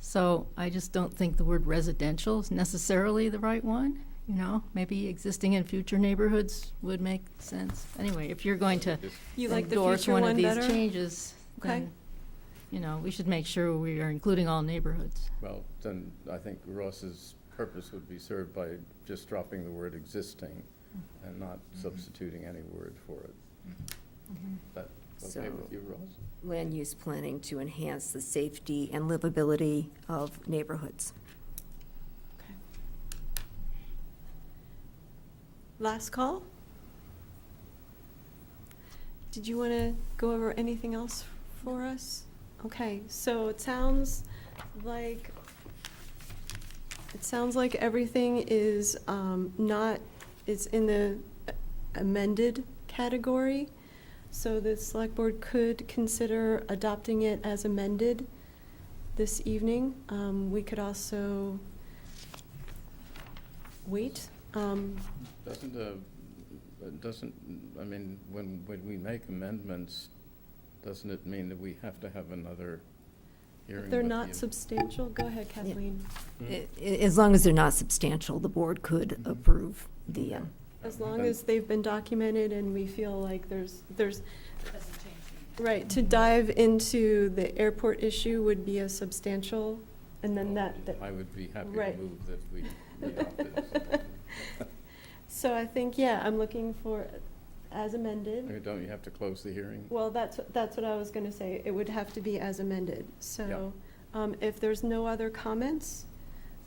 So I just don't think the word residential is necessarily the right one. You know, maybe existing and future neighborhoods would make sense. Anyway, if you're going to You like the endorse future one one of these better? changes, Okay. then, you know, we should make sure we are including all neighborhoods. Well, then I think Ross's purpose would be served by just dropping the word existing and not substituting any word for it. That okay So- with you, Ross? Land use planning to enhance the safety and livability of neighborhoods. Okay. Last call? Did you want to go over anything else for us? Okay, so it sounds like everything is it's in the amended category. So the select board could consider adopting it as amended this evening. We could also wait. Doesn't, I mean, when we make amendments, doesn't it mean that we have to have another hearing? If they're with not the- substantial, go ahead, Kathleen. As long as they're not substantial, the board could approve the, As long as they've been documented and we feel like there's, right, to dive into the airport issue would be a substantial, and then that. I would be happy Right. to move that we adopt it. So I think, yeah, I'm looking for as amended. Don't you have to close the hearing? Well, that's what I was gonna say. It would have to be as amended. So, if there's no other comments,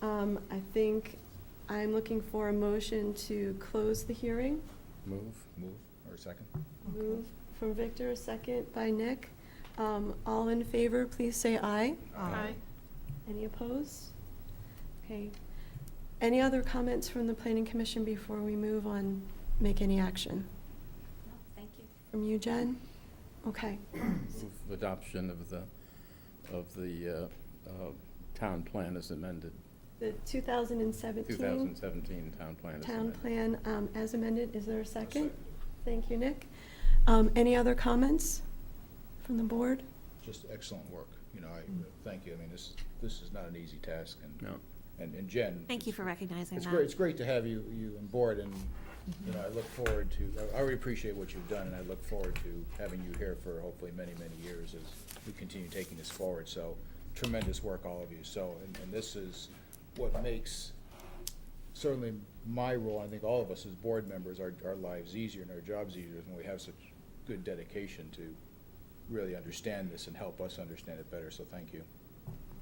I think I'm looking for a motion to close the hearing. Move. Or second? Move from Victor, a second by Nick. All in favor, please say aye. Aye. Any opposed? Okay. Any other comments from the Planning Commission before we move on, make any action? No, thank you. From you, Jen? Okay. Move adoption of the town plan as amended. The 2017 2017 town plan as town amended. plan as amended. Is there a second? Thank you, Nick. Any other comments from the board? Just excellent work. You know, thank you. I mean, this is not an easy task, No. and Jen. Thank you for recognizing It's that. great, it's great to have you on board, and, you know, I look forward to, I really appreciate what you've done, and I look forward to having you here for hopefully many, many years as we continue taking this forward. So tremendous work, all of you. So, and this is what makes certainly my role, I think all of us as board members, our lives easier and our jobs easier when we have such good dedication to really understand this and help us understand it better. So thank you.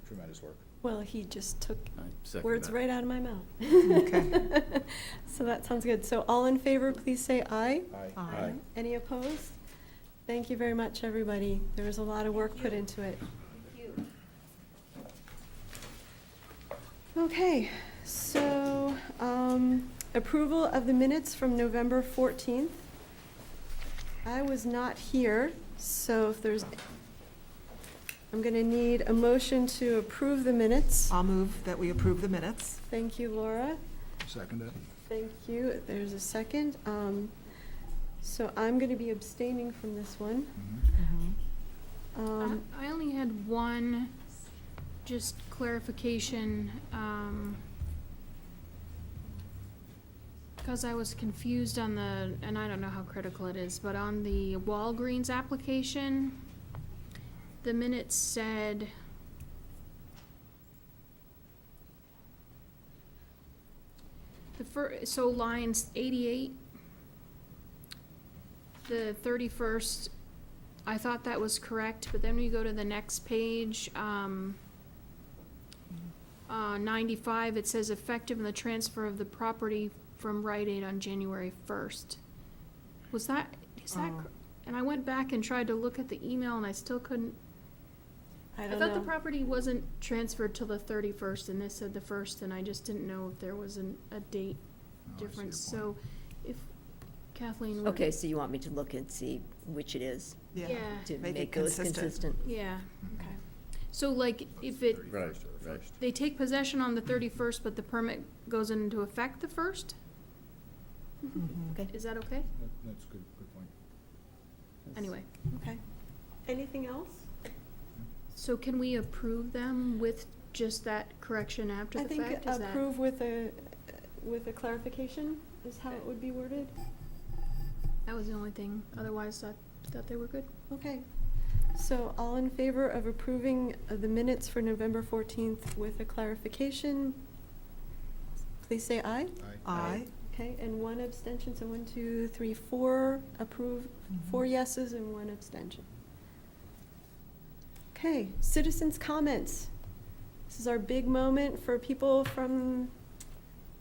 Tremendous work. Well, he just took I second words that. right out of my mouth. Okay. So that sounds good. So all in favor, please say aye. Aye. Aye. Any opposed? Thank you very much, everybody. There was a lot of work put into it. Okay, so, approval of the minutes from November 14th. I was not here, so if there's, I'm gonna need a motion to approve the minutes. I'll move that we approve the minutes. Thank you, Laura. Second it. Thank you. There's a second. So I'm gonna be abstaining from this one. I only had one, just clarification, because I was confused on the, and I don't know how critical it is, but on the Walgreens application, the minutes said so lines 88, the 31st, I thought that was correct, but then when you go to the next page, 95, it says effective in the transfer of the property from Rite Aid on January 1st. Is that, and I went back and tried to look at the email and I still couldn't. I I don't thought the know. property wasn't transferred till the 31st and this said the 1st, and I just didn't know if there was a date difference. So if Kathleen would. Okay, so you want me to look and see which it is, Yeah, to Make it make those consistent. consistent? yeah, okay. So like if it, Right, right. they take possession on the 31st, but the permit goes into effect the 1st? Okay. Is that okay? That's a good point. Anyway, Okay. Anything else? so can we approve them with just that correction after I the think fact? Is that? approve with a clarification is how it would be worded. That was the only thing. Otherwise, I thought they were good. Okay. So all in favor of approving the minutes for November 14th with a clarification, please say aye. Aye. Okay, and one abstention, so 1, 2, 3, 4 approve, 4 yeses and 1 abstention. Okay, citizens' comments. This is our big moment for people from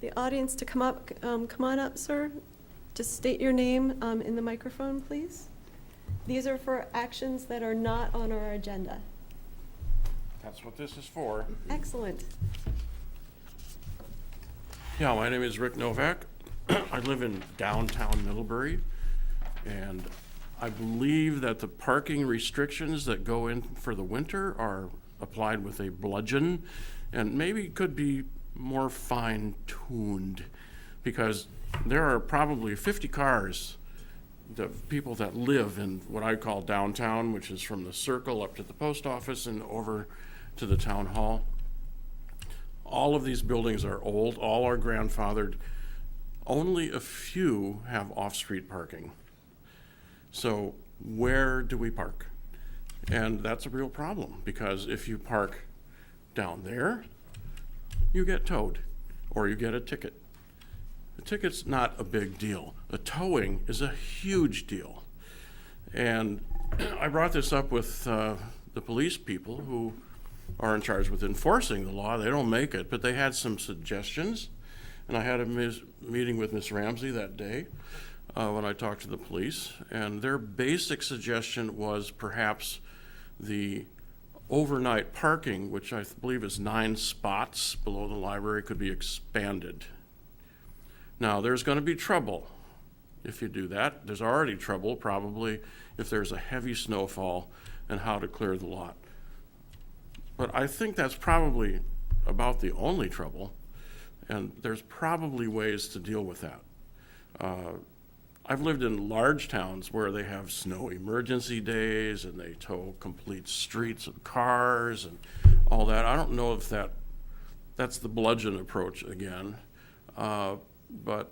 the audience to come up. Come on up, sir. Just state your name in the microphone, please. These are for actions that are not on our agenda. That's what this is for. Excellent. Yeah, my name is Rick Novak. I live in downtown Middlebury, and I believe that the parking restrictions that go in for the winter are applied with a bludgeon and maybe could be more fine-tuned, because there are probably 50 cars, the people that live in what I call downtown, which is from the Circle up to the post office and over to the town hall. All of these buildings are old, all are grandfathered. Only a few have off-street parking. So where do we park? And that's a real problem, because if you park down there, you get towed, or you get a ticket. A ticket's not a big deal. A towing is a huge deal. And I brought this up with the police people who are in charge with enforcing the law. They don't make it, but they had some suggestions. And I had a meeting with Ms. Ramsey that day when I talked to the police. And their basic suggestion was perhaps the overnight parking, which I believe is 9 spots below the library, could be expanded. Now, there's going to be trouble if you do that. There's already trouble probably if there's a heavy snowfall and how to clear the lot. But I think that's probably about the only trouble, and there's probably ways to deal with that. I've lived in large towns where they have snow emergency days and they tow complete streets of cars and all that. I don't know if that's the bludgeon approach again, but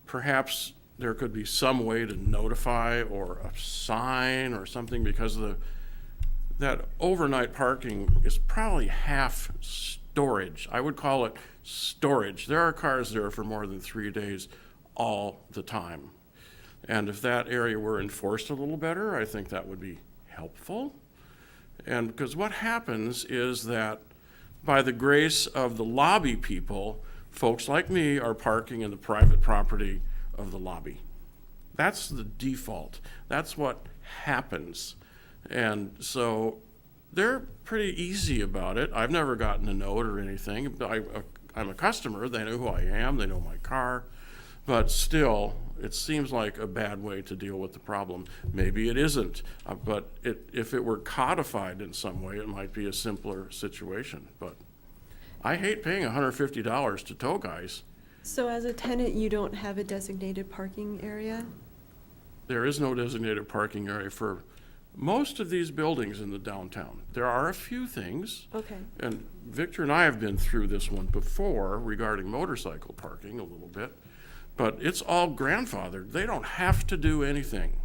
perhaps there could be some way to notify or a sign or something, because that overnight parking is probably half storage. I would call it storage. There are cars there for more than 3 days all the time. And if that area were enforced a little better, I think that would be helpful. And because what happens is that by the grace of the lobby people, folks like me are parking in the private property of the lobby. That's the default. That's what happens. And so they're pretty easy about it. I've never gotten a note or anything. I'm a customer. They know who I am. They know my car. But still, it seems like a bad way to deal with the problem. Maybe it isn't. But if it were codified in some way, it might be a simpler situation. But I hate paying $150 to tow guys. So as a tenant, you don't have a designated parking area? There is no designated parking area for most of these buildings in the downtown. There are a few things. Okay. And Victor and I have been through this one before regarding motorcycle parking a little bit, but it's all grandfathered. They don't have to do anything.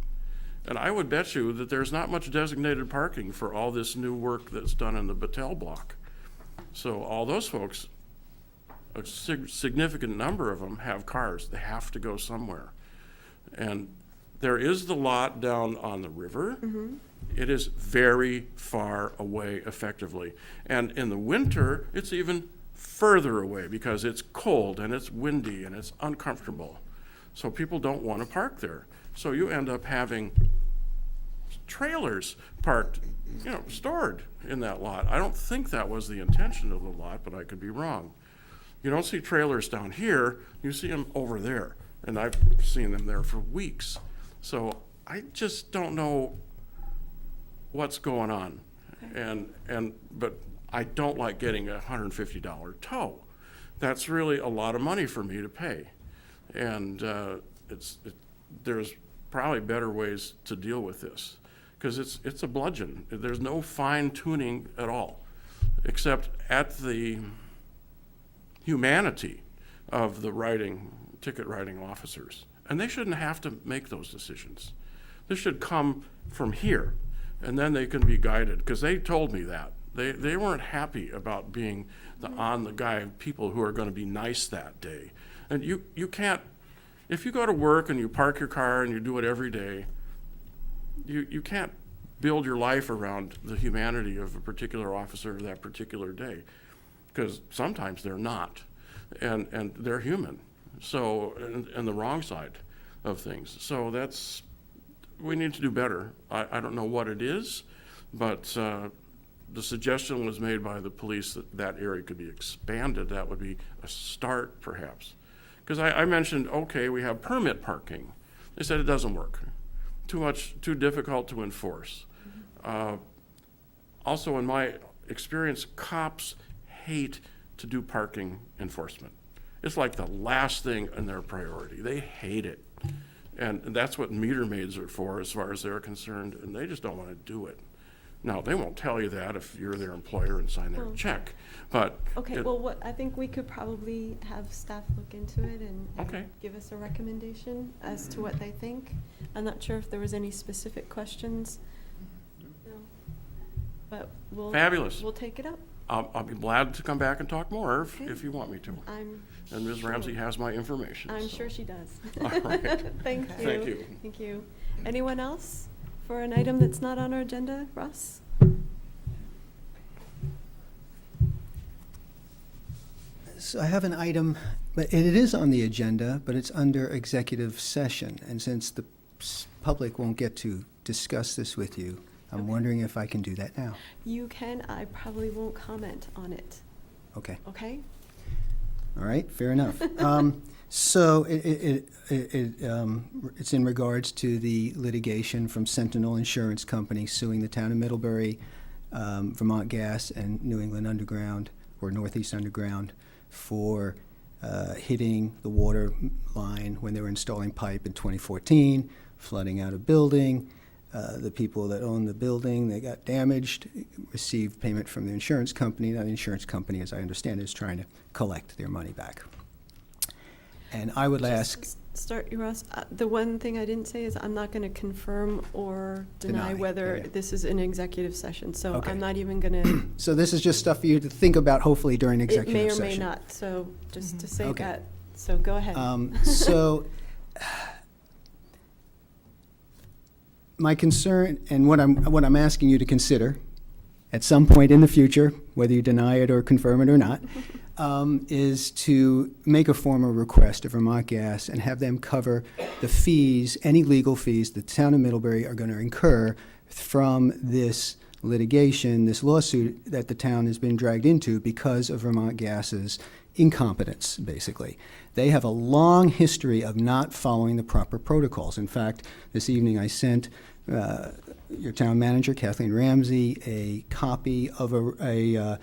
And I would bet you that there's not much designated parking for all this new work that's done in the Battelle block. So all those folks, a significant number of them have cars. They have to go somewhere. And there is the lot down on the river. Mm-hmm. It is very far away effectively. And in the winter, it's even further away because it's cold and it's windy and it's uncomfortable. So people don't want to park there. So you end up having trailers parked, stored in that lot. I don't think that was the intention of the lot, but I could be wrong. You don't see trailers down here, you see them over there. And I've seen them there for weeks. So I just don't know what's going on. But I don't like getting a $150 tow. That's really a lot of money for me to pay. And there's probably better ways to deal with this because it's a bludgeon. There's no fine tuning at all, except at the humanity of the ticket writing officers. And they shouldn't have to make those decisions. This should come from here, and then they can be guided, because they told me that. They weren't happy about being the on-the-guy people who are going to be nice that day. And you can't, if you go to work and you park your car and you do it every day, you can't build your life around the humanity of a particular officer that particular day, because sometimes they're not, and they're human. So, and the wrong side of things. So we need to do better. I don't know what it is, but the suggestion was made by the police that area could be expanded. That would be a start, perhaps. Because I mentioned, okay, we have permit parking. They said it doesn't work. Too difficult to enforce. Also, in my experience, cops hate to do parking enforcement. It's like the last thing in their priority. They hate it. And that's what meter maids are for as far as they're concerned, and they just don't want to do it. Now, they won't tell you that if you're their employer and sign their check, but. Okay, well, I think we could probably have staff look into it and Okay. give us a recommendation as to what they think. I'm not sure if there was any specific questions. No. But Fabulous. We'll take it up. I'll be glad to come back and talk more Okay. if you want me to. I'm And Ms. Ramsey has my information. I'm so. sure she does. All right. Thank you. Thank you. Thank you. Anyone else for an item that's not on our agenda? Russ? So I have an item, but it is on the agenda, but it's under executive session. And since the public won't get to discuss this with you, I'm wondering if I can do that now. You can. I probably won't comment on it. Okay. Okay? All right, fair enough. So it's in regards to the litigation from Sentinel Insurance Company suing the town of Middlebury, Vermont Gas, and New England Underground, or Northeast Underground, for hitting the water line when they were installing pipe in 2014, flooding out a building. The people that own the building, they got damaged, received payment from the insurance company. Now, the insurance company, as I understand it, is trying to collect their money back. And I would ask, start you, Ross. The one thing I didn't say is I'm not going to confirm or deny Deny, whether okay. this is an executive session. So Okay. I'm not even going to, So this is just stuff for you to think about, hopefully during it executive may or session. may not. So just to say Okay. that. So go ahead. So, my concern, and what I'm asking you to consider, at some point in the future, whether you deny it or confirm it or not, is to make a formal request to Vermont Gas and have them cover the fees, any legal fees the town of Middlebury are going to incur from this litigation, this lawsuit that the town has been dragged into because of Vermont Gas's incompetence, basically. They have a long history of not following the proper protocols. In fact, this evening I sent your town manager, Kathleen Ramsey, a copy of a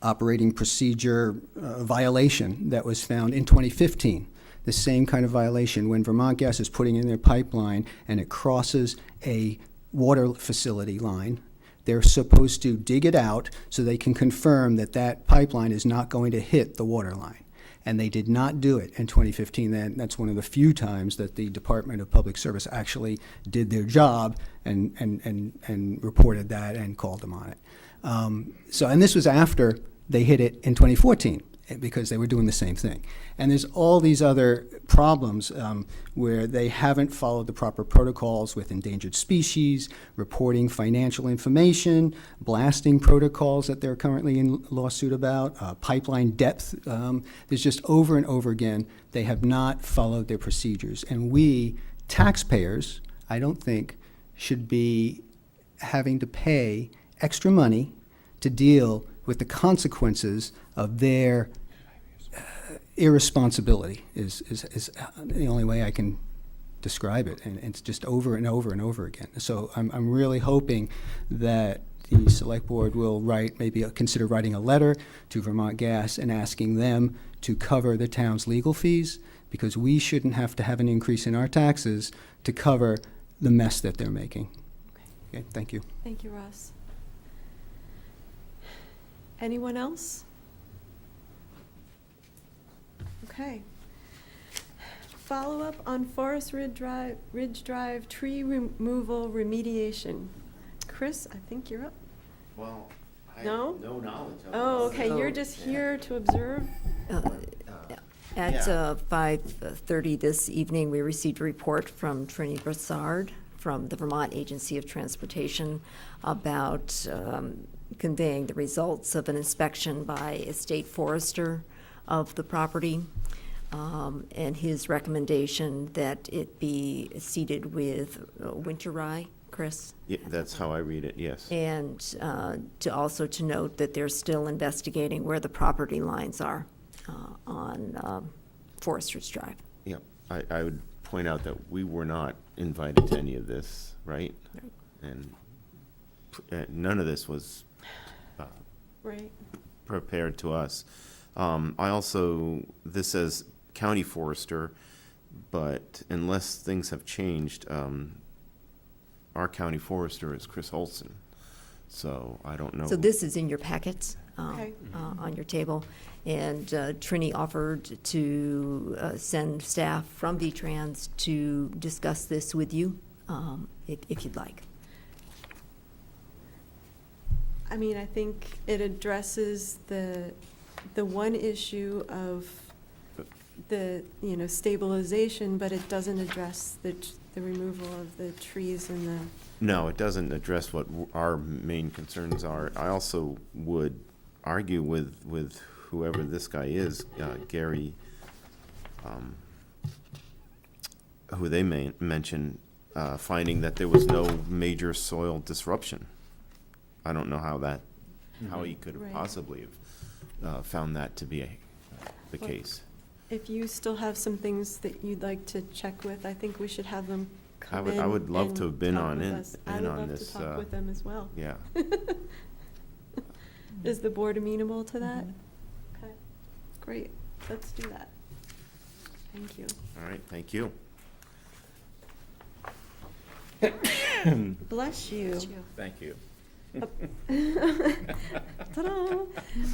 operating procedure violation that was found in 2015. The same kind of violation when Vermont Gas is putting in their pipeline and it crosses a water facility line. They're supposed to dig it out so they can confirm that that pipeline is not going to hit the water line. And they did not do it in 2015. That's one of the few times that the Department of Public Service actually did their job and reported that and called them on it. And this was after they hit it in 2014 because they were doing the same thing. And there's all these other problems where they haven't followed the proper protocols with endangered species, reporting financial information, blasting protocols that they're currently in lawsuit about, pipeline depth. There's just over and over again, they have not followed their procedures. And we, taxpayers, I don't think, should be having to pay extra money to deal with the consequences of their irresponsibility is the only way I can describe it, and it's just over and over and over again. So I'm really hoping that the Select Board will maybe consider writing a letter to Vermont Gas and asking them to cover the town's legal fees, because we shouldn't have to have an increase in our taxes to cover the mess that they're making. Okay, thank you. Thank you, Ross. Anyone else? Okay. Follow-up on Forest Ridge Drive tree removal remediation. Chris, I think you're up. Well, I No? have no knowledge of Oh, this. okay, So- you're just here to observe? At Yeah. 5:30 this evening, we received a report from Trini Brassard from the Vermont Agency of Transportation about conveying the results of an inspection by a state forester of the property, and his recommendation that it be seeded with winter rye, Chris? Yeah, that's how I read it, yes. And to note that they're still investigating where the property lines are on Foresters Drive. Yeah, I would point out that we were not invited to any of this, right? Right. And none of this was Right. prepared to us. This says county forester, but unless things have changed, our county forester is Chris Olson. So I don't know. So this is in your packets, Okay. on your table. And Trini offered to send staff from V-Trans to discuss this with you, if you'd like. I mean, I think it addresses the one issue of the, stabilization, but it doesn't address the removal of the trees and the, No, it doesn't address what our main concerns are. I also would argue with whoever this guy is, Gary, who they mentioned, finding that there was no major soil disruption. I don't know how he could have Right. possibly have found that to be the Well, case. if you still have some things that you'd like to check with, I think we should have them come in. I would love to and have been talk on with it, us. in on I would love this, to talk with them as well. Yeah. Is the board amenable to that? Mm-hmm. Okay, great, let's do that. Thank you. All right, thank you. Bless you. Thank you. Ta-da!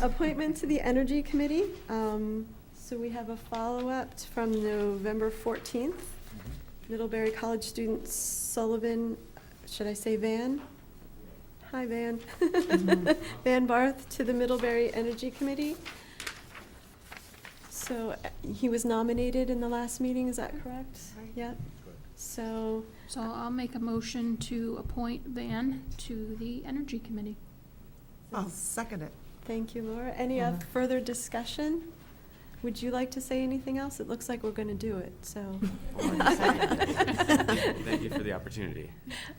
Appointment to the Energy Committee. So we have a follow-up from November 14th. Middlebury College student Sullivan, should I say Van? Hi, Van. Van Barth to the Middlebury Energy Committee. So he was nominated in the last meeting, is that correct? Yep. So, So I'll make a motion to appoint Van to the Energy Committee. I'll second it. thank you, Laura. Any further discussion? Would you like to say anything else? It looks like we're going to do it, so. Thank you for the opportunity.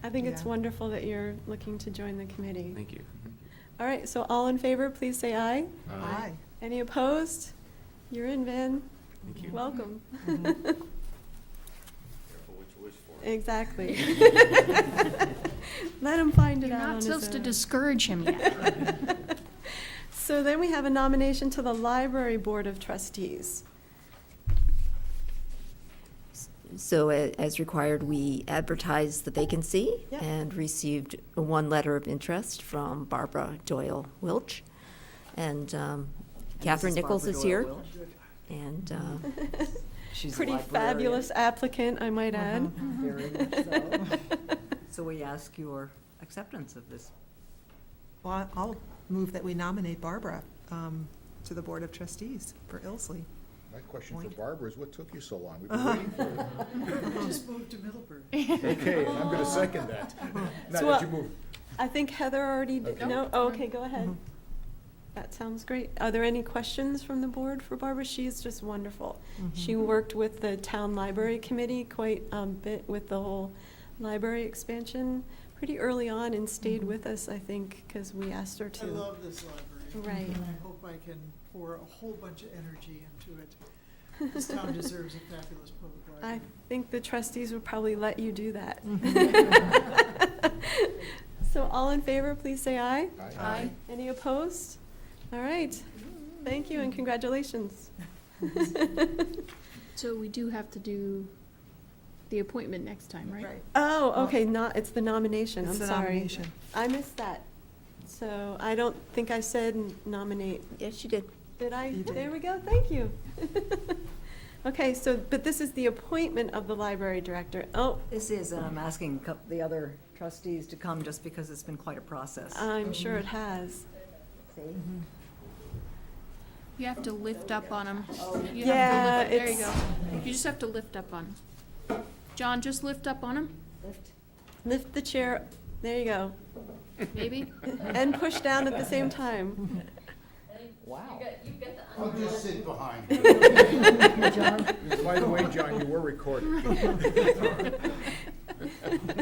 I think it's Yeah. wonderful that you're looking to join the committee. Thank you. All right, so all in favor, please say aye. Aye. Any opposed? You're in, Van. Thank you. Welcome. Careful what you wish for. Exactly. Let him find it You're out on not his supposed to own. discourage him yet. So then we have a nomination to the Library Board of Trustees. So as required, we advertised the vacancy Yep. and received one letter of interest from Barbara Doyle Wilch. And Catherine Mrs. Nichols Barbara is Doyle here. Wilch. And She's a Pretty librarian. fabulous applicant, I might add. Very much so. So we ask your acceptance of this. Well, I'll move that we nominate Barbara to the Board of Trustees for Ilsley. My question for Point. Barbara is, what took you so long? We've been waiting for it. Just moved to Middlebury. Okay, and I'm gonna second that. Now So, that you move. I think Heather already did, Okay. no? Oh, okay, go ahead. That sounds great. Are there any questions from the board for Barbara? She's just wonderful. She worked with the Town Library Committee quite a bit with the whole library expansion pretty early on and stayed with us, I think, because we asked her to. I love this library. Right. And I hope I can pour a whole bunch of energy into it. This town deserves a fabulous public I library. think the trustees would probably let you do that. So all in favor, please say aye. Aye. Any opposed? All right. Thank you and congratulations. So we do have to do the appointment next time, right? Right. Oh, okay, it's the nomination, I'm It's the sorry. nomination. I missed that. So I don't think I said nominate. yes, you did. Did I? You did. There we go, thank you. Okay, so, but this is the appointment of the library director. Oh, This is, and I'm asking the other trustees to come just because it's been quite a process. I'm sure it has. See? You have to lift up on them. Yeah, There you it's- go. You just have to lift up on them. John, just lift up on him, Lift the chair, there you go. maybe? And push down at the same time. Wow. I'll just sit behind. By the way, John, you were recorded. So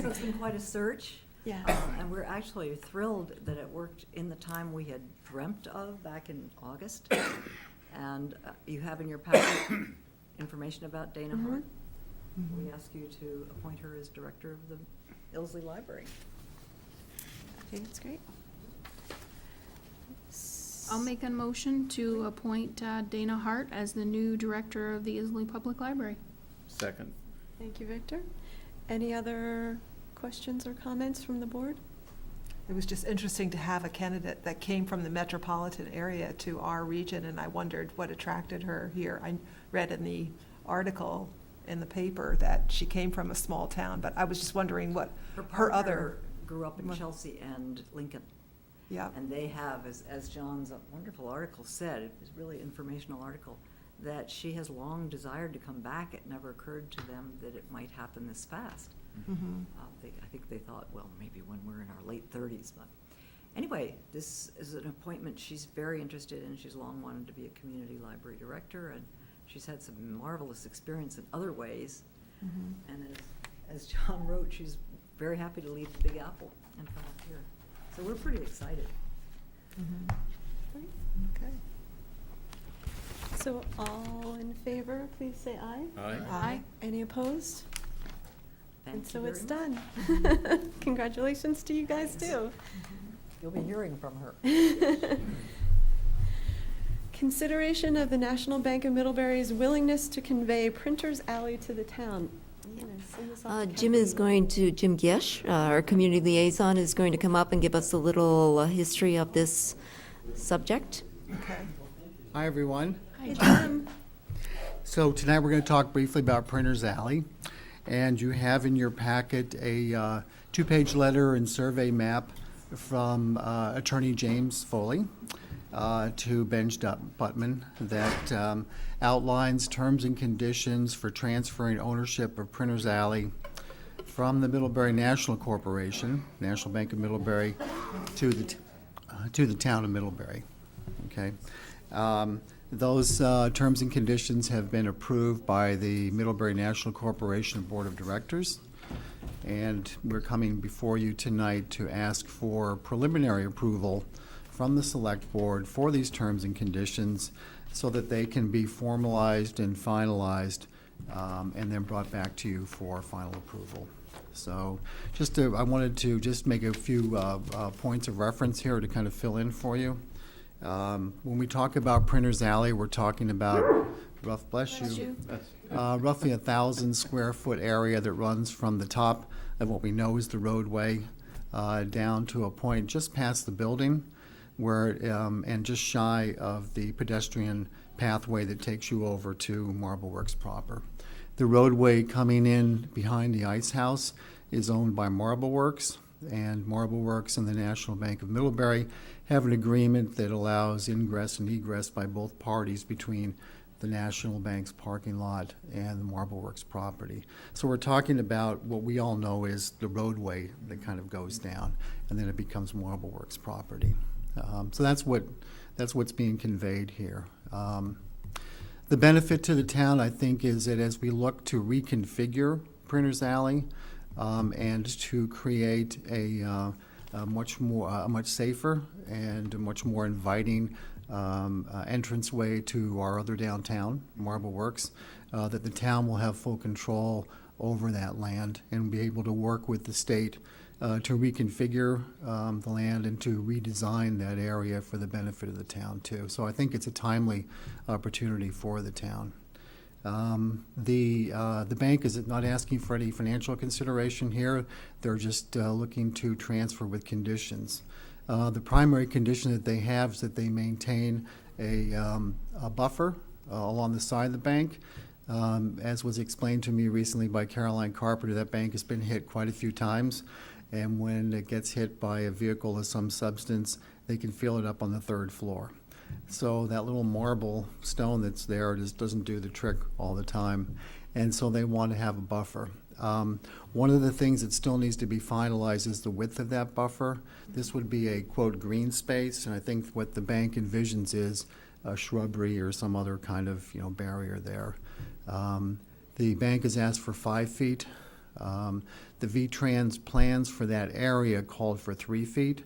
it's been quite a search. Yeah. And we're actually thrilled that it worked in the time we had dreamt of back in August. And you have in your packet information about Dana Hart. We ask you to appoint her as director of the Ilsley Library. I think it's great. I'll make a motion to appoint Dana Hart as the new director of the Isley Public Library. Second. Thank you, Victor. Any other questions or comments from the board? It was just interesting to have a candidate that came from the metropolitan area to our region, and I wondered what attracted her here. I read in the article in the paper that she came from a small town, but I was just wondering what her other, partner grew up in Chelsea and Lincoln. yeah. And they have, as John's wonderful article said, it was really an informational article, that she has long desired to come back. It never occurred to them that it might happen this fast. Mhm. I think they thought, well, maybe when we're in our late 30s. But anyway, this is an appointment she's very interested in. She's long wanted to be a community library director, and she's had some marvelous experience in other ways. And as John wrote, she's very happy to leave the Big Apple and come up here. So we're pretty excited. Okay. So all in favor, please say aye. Aye. Aye. Any opposed? Thank And you so very it's much. done. Congratulations to you guys too. You'll be hearing from her. Consideration of the National Bank of Middlebury's willingness to convey Printers Alley to the town. I'm gonna send this off to Jim Gish, our community liaison, is going to come up and give us a little history of this subject. Okay. Hi, everyone. Hey, Jim. So tonight we're going to talk briefly about Printer's Alley. And you have in your packet a two-page letter and survey map from Attorney James Foley to Benj Buttman that outlines terms and conditions for transferring ownership of Printer's Alley from the Middlebury National Corporation, National Bank of Middlebury, to the town of Middlebury. Okay. Those terms and conditions have been approved by the Middlebury National Corporation Board of Directors, and we're coming before you tonight to ask for preliminary approval from the Select Board for these terms and conditions so that they can be formalized and finalized and then brought back to you for final approval. So I wanted to just make a few points of reference here to kind of fill in for you. When we talk about Printer's Alley, we're talking about, roughly 1,000 square foot area that runs from the top of what we know is the roadway down to a point just past the building where, and just shy of the pedestrian pathway that takes you over to Marble Works proper. The roadway coming in behind the ice house is owned by Marble Works, and Marble Works and the National Bank of Middlebury have an agreement that allows ingress and egress by both parties between the National Bank's parking lot and the Marble Works property. So we're talking about what we all know is the roadway that kind of goes down, and then it becomes Marble Works property. So that's what's being conveyed here. The benefit to the town, I think, is that as we look to reconfigure Printer's Alley and to create a much safer and a much more inviting entranceway to our other downtown, Marble Works, that the town will have full control over that land and be able to work with the state to reconfigure the land and to redesign that area for the benefit of the town too. So I think it's a timely opportunity for the town. The bank is not asking for any financial consideration here. They're just looking to transfer with conditions. The primary condition that they have is that they maintain a buffer along the side of the bank. As was explained to me recently by Caroline Carpenter, that bank has been hit quite a few times. And when it gets hit by a vehicle of some substance, they can feel it up on the third floor. So that little marble stone that's there just doesn't do the trick all the time. And so they want to have a buffer. One of the things that still needs to be finalized is the width of that buffer. This would be a, quote, green space, and I think what the bank envisions is a shrubbery or some other kind of, barrier there. The bank has asked for 5 feet. The V-Trans plans for that area called for 3 feet.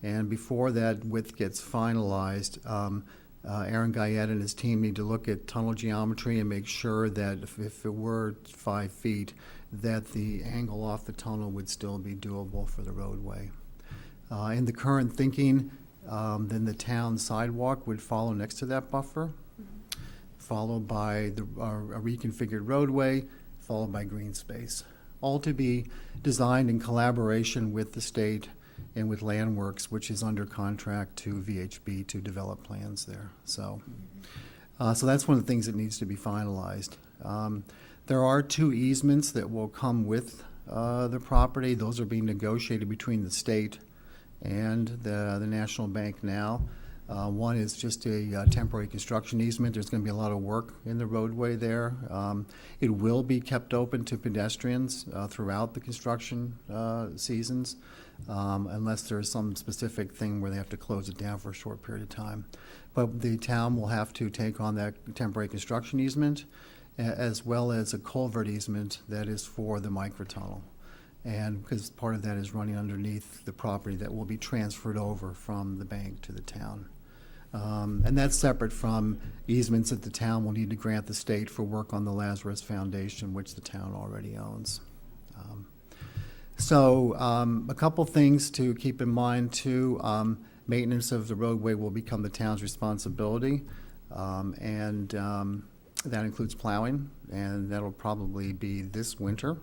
And before that width gets finalized, Aaron Guyette and his team need to look at tunnel geometry and make sure that if it were 5 feet, that the angle off the tunnel would still be doable for the roadway. In the current thinking, then the town sidewalk would follow next to that buffer, followed by a reconfigured roadway, followed by green space. All to be designed in collaboration with the state and with Landworks, which is under contract to VHB to develop plans there. So that's one of the things that needs to be finalized. There are 2 easements that will come with the property. Those are being negotiated between the state and the National Bank now. One is just a temporary construction easement. There's going to be a lot of work in the roadway there. It will be kept open to pedestrians throughout the construction seasons, unless there's some specific thing where they have to close it down for a short period of time. But the town will have to take on that temporary construction easement, as well as a culvert easement that is for the microtunnel. And because part of that is running underneath the property that will be transferred over from the bank to the town. And that's separate from easements that the town will need to grant the state for work on the Lazarus Foundation, which the town already owns. A couple things to keep in mind too. Maintenance of the roadway will become the town's responsibility, and that includes plowing, and that'll probably be this winter.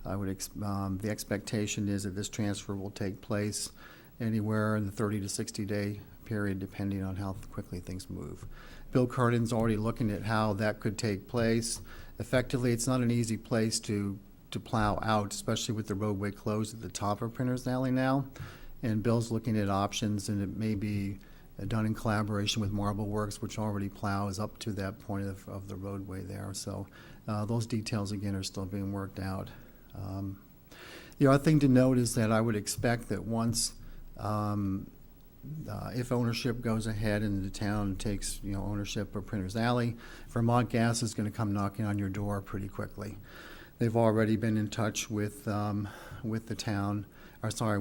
The expectation is that this transfer will take place anywhere in the 30 to 60 day period, depending on how quickly things move. Bill Cardin's already looking at how that could take place. Effectively, it's not an easy place to plow out, especially with the roadway closed at the top of Printers Alley now. And Bill's looking at options, and it may be done in collaboration with Marble Works, which already plows up to that point of the roadway there. So those details, again, are still being worked out. The other thing to note is that I would expect that once, if ownership goes ahead and the town takes, ownership of Printers Alley, Vermont Gas is going to come knocking on your door pretty quickly. They've already been in touch with the town,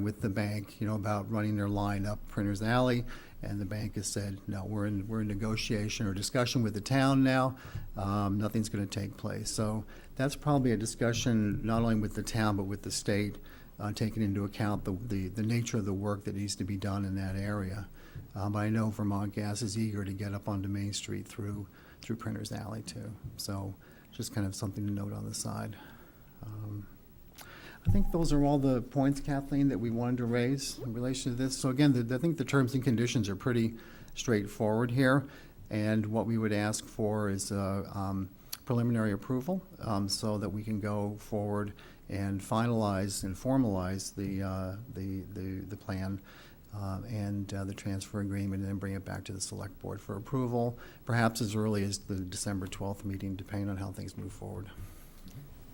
with the bank, about running their line up Printers Alley, and the bank has said, no, we're in negotiation or discussion with the town now. Nothing's going to take place. So that's probably a discussion not only with the town but with the state, taking into account the nature of the work that needs to be done in that area. But I know Vermont Gas is eager to get up onto Main Street through Printers Alley too. So just kind of something to note on the side. I think those are all the points, Kathleen, that we wanted to raise in relation to this. So again, I think the terms and conditions are pretty straightforward here. And what we would ask for is preliminary approval so that we can go forward and finalize and formalize the plan and the transfer agreement, and then bring it back to the Select Board for approval, perhaps as early as the December 12th meeting, depending on how things move forward.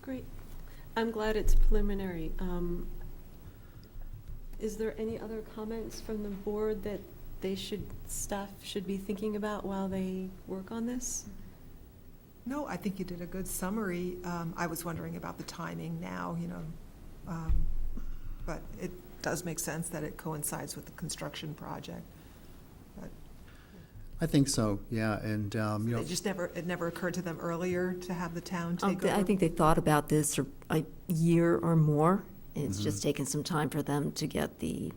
Great. I'm glad it's preliminary. Is there any other comments from the board that staff should be thinking about while they work on this? No, I think you did a good summary. I was wondering about the timing now, but it does make sense that it coincides with the construction project. But I think so, yeah, and, it never occurred to them earlier to have the town take over? I think they thought about this for a year or more. It's just taken some time for them to get the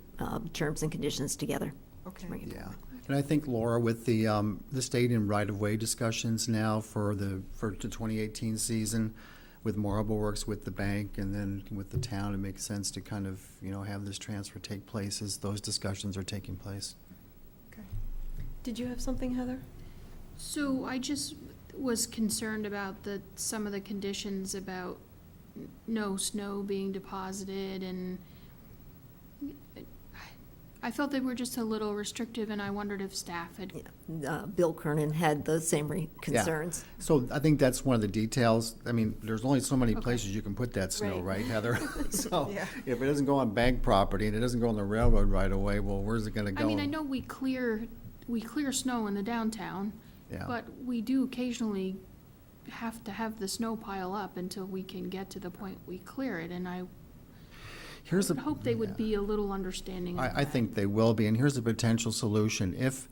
terms and conditions together. Okay. yeah. And I think, Laura, with the state and right-of-way discussions now for the 2018 season, with Marble Works, with the bank, and then with the town, it makes sense to kind of, have this transfer take place as those discussions are taking place. Okay. Did you have something, Heather? So I just was concerned about some of the conditions about no snow being deposited, and I felt they were just a little restrictive, and I wondered if staff had. Bill Kernan had the same concerns. So I think that's one of the details. I mean, there's only so many places you can put that snow, right, Heather? So Yeah. if it doesn't go on bank property and it doesn't go on the railroad right away, well, where's it gonna go? I mean, I know we clear snow in the downtown, Yeah. but we do occasionally have to have the snow pile up until we can get to the point we clear it, and I would hope they would be a little understanding of that. I think they will be, and here's a potential solution. If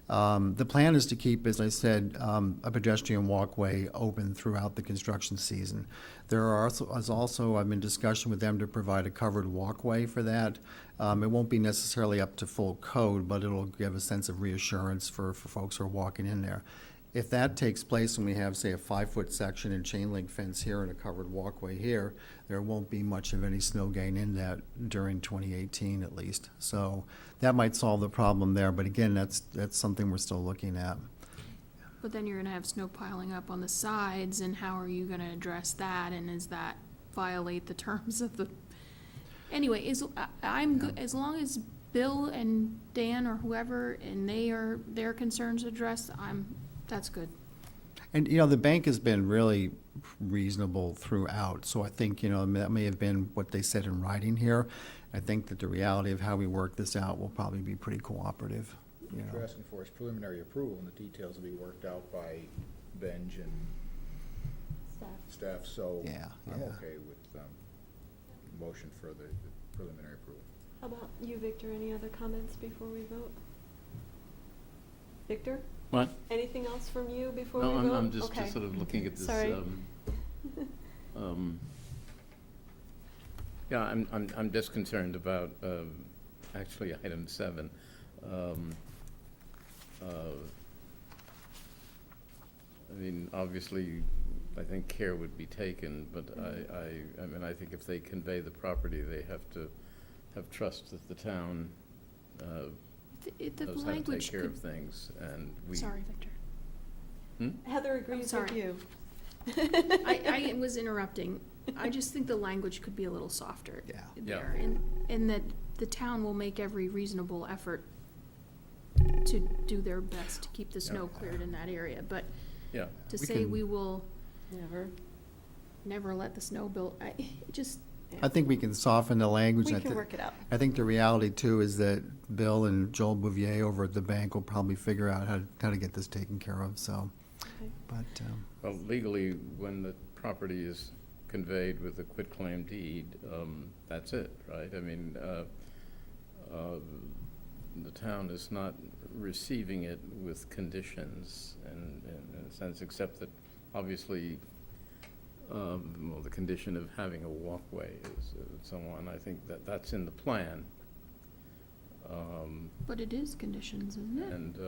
the plan is to keep, as I said, a pedestrian walkway open throughout the construction season. Is also, I'm in discussion with them to provide a covered walkway for that. It won't be necessarily up to full code, but it'll give a sense of reassurance for folks who are walking in there. If that takes place and we have, say, a 5-foot section and chain link fence here and a covered walkway here, there won't be much of any snow gain in that during 2018 at least. So that might solve the problem there, but again, that's something we're still looking at. But then you're gonna have snow piling up on the sides, and how are you gonna address that, and does that violate the terms of the? Anyway, I'm good, as long as Bill and Dan or whoever, and their concerns addressed, that's good. And, the bank has been really reasonable throughout, so I think, that may have been what they said in writing here. I think that the reality of how we work this out will probably be pretty cooperative. What you're asking for is preliminary approval, and the details will be worked out by Benj and staff, so Yeah, I'm yeah. okay with motion for the preliminary approval. How about you, Victor? Any other comments before we vote? Victor? What? Anything else from you before No, we vote? I'm just Okay. sort of looking at this. Sorry. Yeah, I'm just concerned about, actually, item 7. I mean, obviously, I think care would be taken, but I mean, I think if they convey the property, they have to have trust that the town The knows how to take language care could, of things, and we. sorry, Victor. Heather agrees sorry. with you. I was interrupting. I just think the language could be a little softer there. And that the town will make every reasonable effort to do their best to keep the snow cleared in that area. But Yeah. to We say can- we will Never. let the snow build, I think we can soften the language. We I can thi- work it out. I think the reality too is that Bill and Joel Bouvier over at the bank will probably figure out how to get this taken care of, so. Okay. But, Well, legally, when the property is conveyed with a quitclaim deed, that's it, right? I mean, the town is not receiving it with conditions in a sense, except that obviously, well, the condition of having a walkway is so on. I think that that's in the plan. but it is conditions, isn't it? And,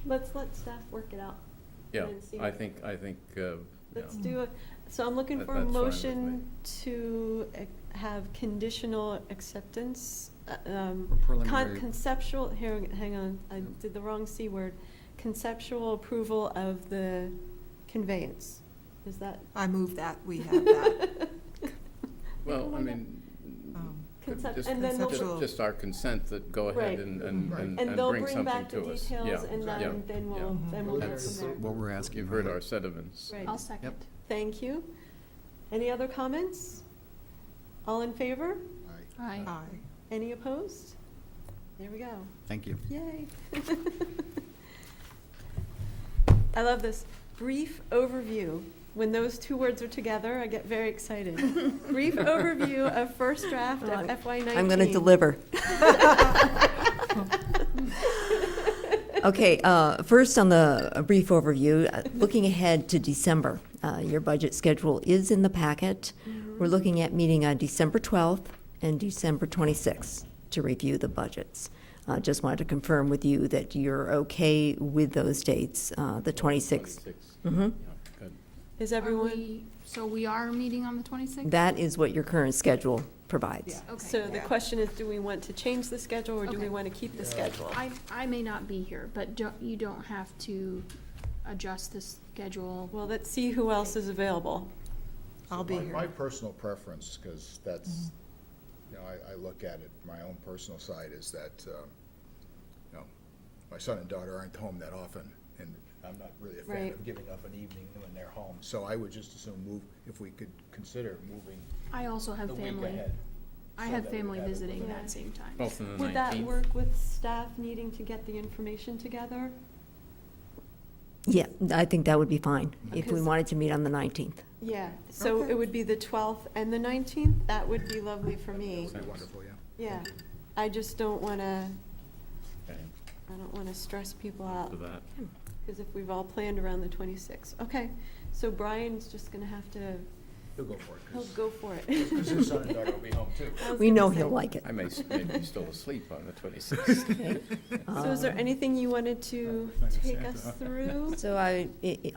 Let's let staff work it out. yeah, and see I what- think, Let's do it. So I'm looking That- for a that's fine with motion to have conditional acceptance, or preliminary. conceptual, here, hang on, I did the wrong C word. Conceptual approval of the conveyance. Is that? I move that, we have that. well, I mean, Concept- just, and then they'll- just our consent that go Right. ahead and And bring they'll something bring back the to us. details Yeah, and yeah. then we'll go That's from there. what we're asking. You've heard our sentiments. Right. I'll second. Thank you. Any other comments? All in favor? Aye. Aye. Any opposed? There we go. Thank you. Yay. I love this. Brief overview. When those two words are together, I get very excited. Brief overview of first draft of FY19. I'm going to deliver. Okay, first on a brief overview, looking ahead to December, your budget schedule is in the packet. We're looking at meeting on December 12th and December 26th to review the budgets. Just wanted to confirm with you that you're okay with those dates, the 26th. 26. Mhm. Yeah, good. Is everyone? So we are meeting on the 26th? That is what your current schedule provides. Okay. So the question is, do we want to change the schedule or do we Okay. want to keep the schedule? I may not be here, but you don't have to adjust the schedule. Well, let's see who else is available. I'll be My here. personal preference, because that's, you know, I look at it, my own personal side is that, you know, my son and daughter aren't home that often, and I'm not really a fan Right. of giving up an evening when they're home. So I would just assume if we could consider moving I also have the week family. ahead. I so have that we family have it visiting Yeah. that same time. Both in the 19th. Would that work with staff needing to get the information together? Yeah, I think that would be fine if we Because- wanted to meet on the 19th. Yeah, so Okay. it would be the 12th and the 19th? That would be lovely for me. That'd be wonderful, yeah. Yeah, I just don't want to, Okay, I don't want to stress people out, for that. because if we've all planned around the 26th. Okay, so Brian's just going to have to, He'll go for it, he'll 'cause go for it. his son and daughter will be home too. I was We gonna know say- he'll like it. I may be still asleep on the 26th. So is there anything you wanted to take us through? So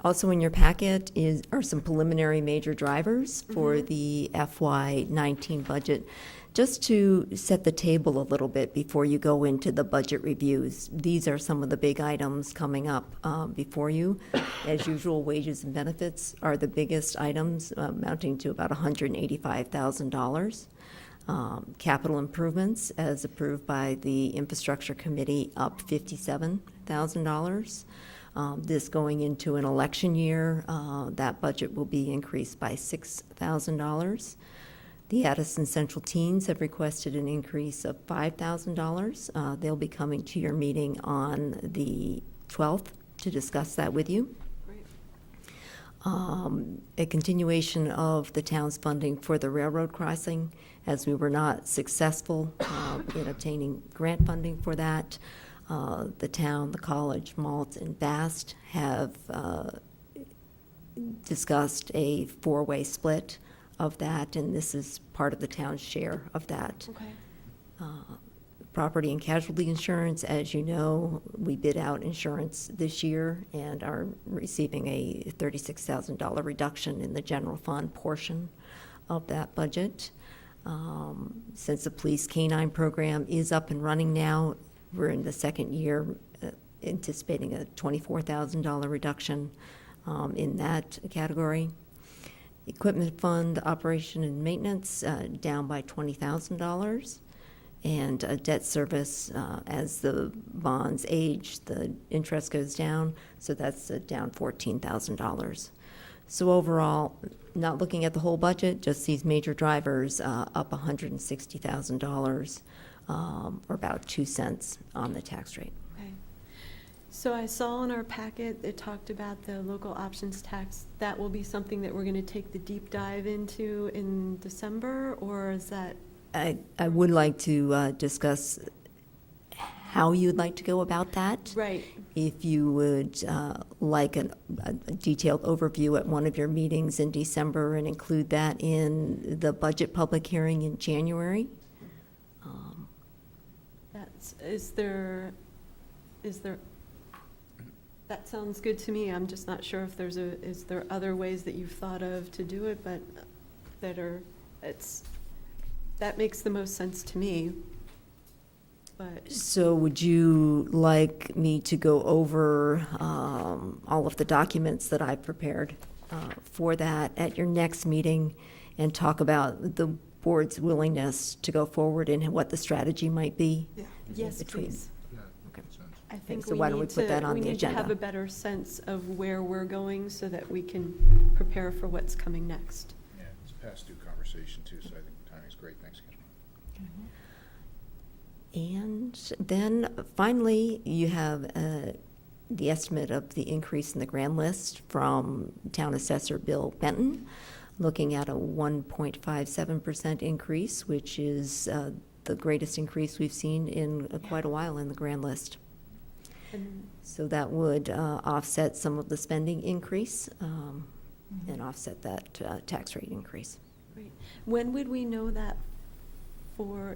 also in your packet are some preliminary major drivers for the FY19 budget. Just to set the table a little bit before you go into the budget reviews, these are some of the big items coming up before you. As usual, wages and benefits are the biggest items, amounting to about $185,000. Capital improvements, as approved by the Infrastructure Committee, up $57,000. This going into an election year, that budget will be increased by $6,000. The Addison Central Teens have requested an increase of $5,000. They'll be coming to your meeting on the 12th to discuss that with you. Great. A continuation of the town's funding for the railroad crossing, as we were not successful in obtaining grant funding for that. The town, the college, Malt, and Bast have discussed a four-way split of that, and this is part of the town's share of that. Okay. Property and casualty insurance, as you know, we bid out insurance this year and are receiving a $36,000 reduction in the general fund portion of that budget. Since the police canine program is up and running now, we're in the second year, anticipating a $24,000 reduction in that category. Equipment fund operation and maintenance down by $20,000. And debt service, as the bonds age, the interest goes down, so that's down $14,000. So overall, not looking at the whole budget, just these major drivers, up $160,000, or about 2 cents on the tax rate. Okay. So I saw in our packet, it talked about the local options tax. That will be something that we're going to take the deep dive into in December, or is that? I would like to discuss how you'd like to go about that. Right. If you would like a detailed overview at one of your meetings in December and include that in the budget public hearing in January. Is there, that sounds good to me. I'm just not sure if is there other ways that you've thought of to do it, but that makes the most sense to me. But So would you like me to go over all of the documents that I've prepared for that at your next meeting and talk about the board's willingness to go forward and what the strategy might be? Yeah. yes, Between- please. I think so why don't we put that on the we need to have agenda? a better sense of where we're going so that we can prepare for what's coming next. Yeah, it's a past-due conversation too, so I think the timing's great. Thanks, Ken. And then finally, you have the estimate of the increase in the grand list from Town Assessor Bill Benton, looking at a 1.57% increase, which is the greatest increase we've seen in quite a while in the grand list. And So that would offset some of the spending increase and offset that tax rate increase. Great. When would we know that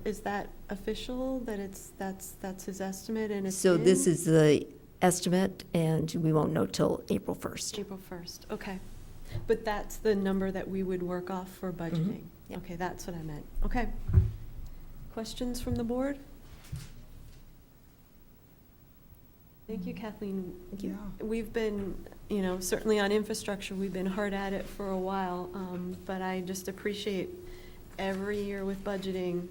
is that official, that that's his estimate and it's So this in? is the estimate, and we won't know till April 1st. April 1st, okay. But that's the number that we would work off for budgeting? Yep. Okay, that's what I meant. Okay. Questions from the board? Thank you, Kathleen. Yeah. We've been, certainly on infrastructure, we've been hard at it for a while, but I just appreciate every year with budgeting.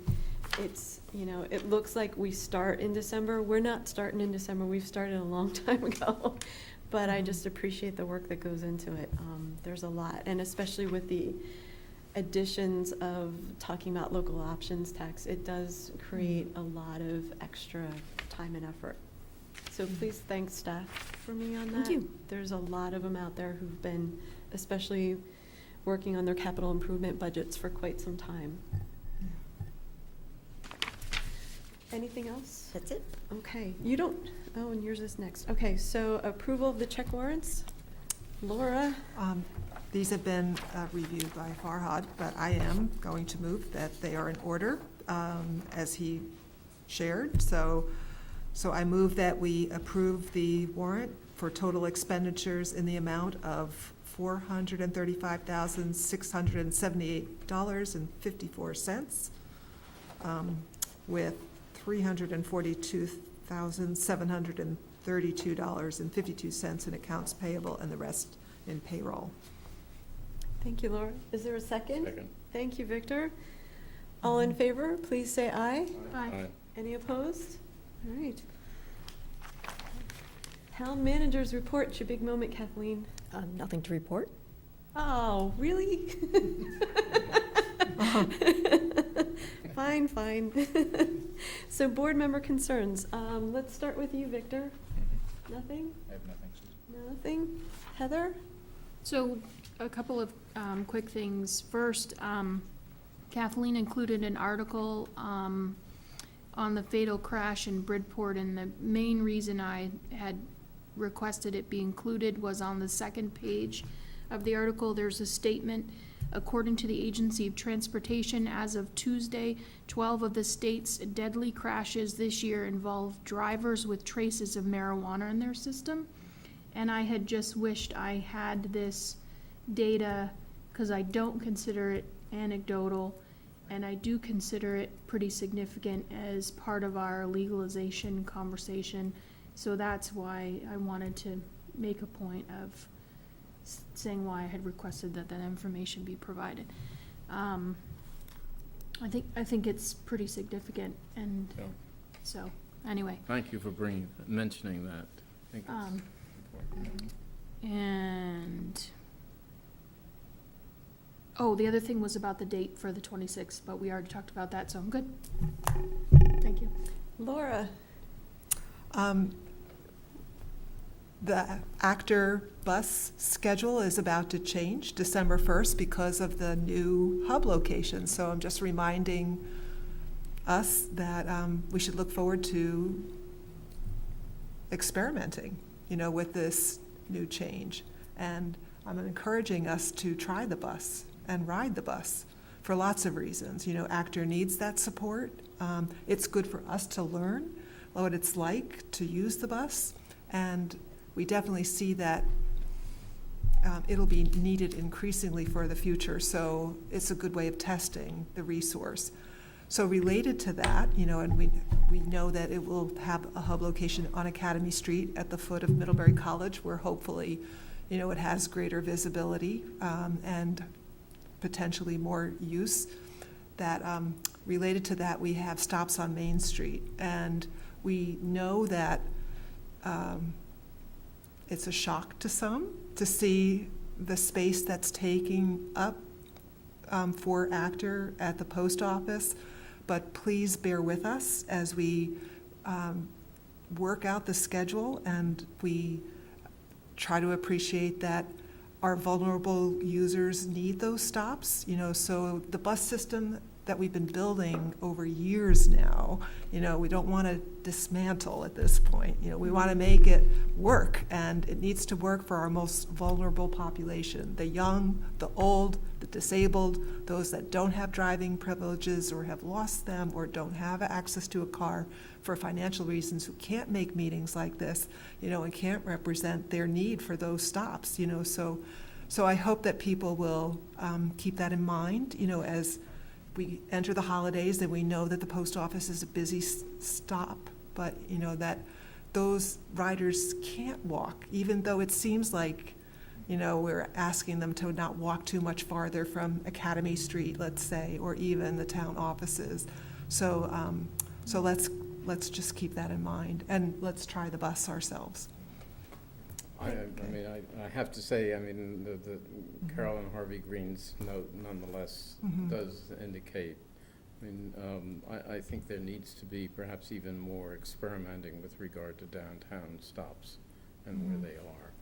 It's, it looks like we start in December. We're not starting in December. We've started a long time ago. But I just appreciate the work that goes into it. There's a lot, and especially with the additions of talking about local options tax, it does create a lot of extra time and effort. So please thank staff for me on that. Thank you. There's a lot of them out there who've been, especially working on their capital improvement budgets for quite some time. Anything else? That's it. Okay, and yours is next. Okay, so approval of the check warrants. Laura? These have been reviewed by Farhad, but I am going to move that they are in order, as he shared. So I move that we approve the warrant for total expenditures in the amount of $435,678.54, with $342,732.52 in accounts payable and the rest in payroll. Thank you, Laura. Is there a second? Second. Thank you, Victor. All in favor, please say aye. Aye. Any opposed? All right. Town managers report. It's your big moment, Kathleen. Nothing to report. Oh, really? Fine. So board member concerns. Let's start with you, Victor. Nothing? I have nothing, Susan. Nothing? Heather? So, a couple of quick things. First, Kathleen included an article on the fatal crash in Bridport, and the main reason I had requested it be included was on the second page of the article. There's a statement, according to the Agency of Transportation, as of Tuesday, 12 of the state's deadly crashes this year involve drivers with traces of marijuana in their system. And I had just wished I had this data, because I don't consider it anecdotal, And I do consider it pretty significant as part of our legalization conversation. So that's why I wanted to make a point of saying why I had requested that that information be provided. I think it's pretty significant, and So, so, anyway. thank you for mentioning that. I think it's important. And, oh, the other thing was about the date for the 26th, but we already talked about that, so I'm good. Thank you. Laura? The actor bus schedule is about to change December 1st because of the new hub location. So I'm just reminding us that we should look forward to experimenting, with this new change. And I'm encouraging us to try the bus and ride the bus for lots of reasons. Actor needs that support. It's good for us to learn what it's like to use the bus. And we definitely see that it'll be needed increasingly for the future, so it's a good way of testing the resource. So related to that, and we know that it will have a hub location on Academy Street at the foot of Middlebury College, where hopefully, it has greater visibility and potentially more use. That related to that, we have stops on Main Street, and we know that it's a shock to some to see the space that's taking up for actor at the post office, but please bear with us as we work out the schedule and we try to appreciate that our vulnerable users need those stops. So the bus system that we've been building over years now, we don't want to dismantle at this point. We want to make it work, and it needs to work for our most vulnerable population, the young, the old, the disabled, those that don't have driving privileges or have lost them or don't have access to a car for financial reasons, who can't make meetings like this, and can't represent their need for those stops, So I hope that people will keep that in mind, as we enter the holidays, and we know that the post office is a busy stop, but that those riders can't walk, even though it seems like we're asking them to not walk too much farther from Academy Street, let's say, or even the town offices. So let's just keep that in mind, and let's try the bus ourselves. I have to say, the Carolyn Harvey Green's note nonetheless does indicate, I think there needs to be perhaps even more experimenting with regard to downtown stops and where they are.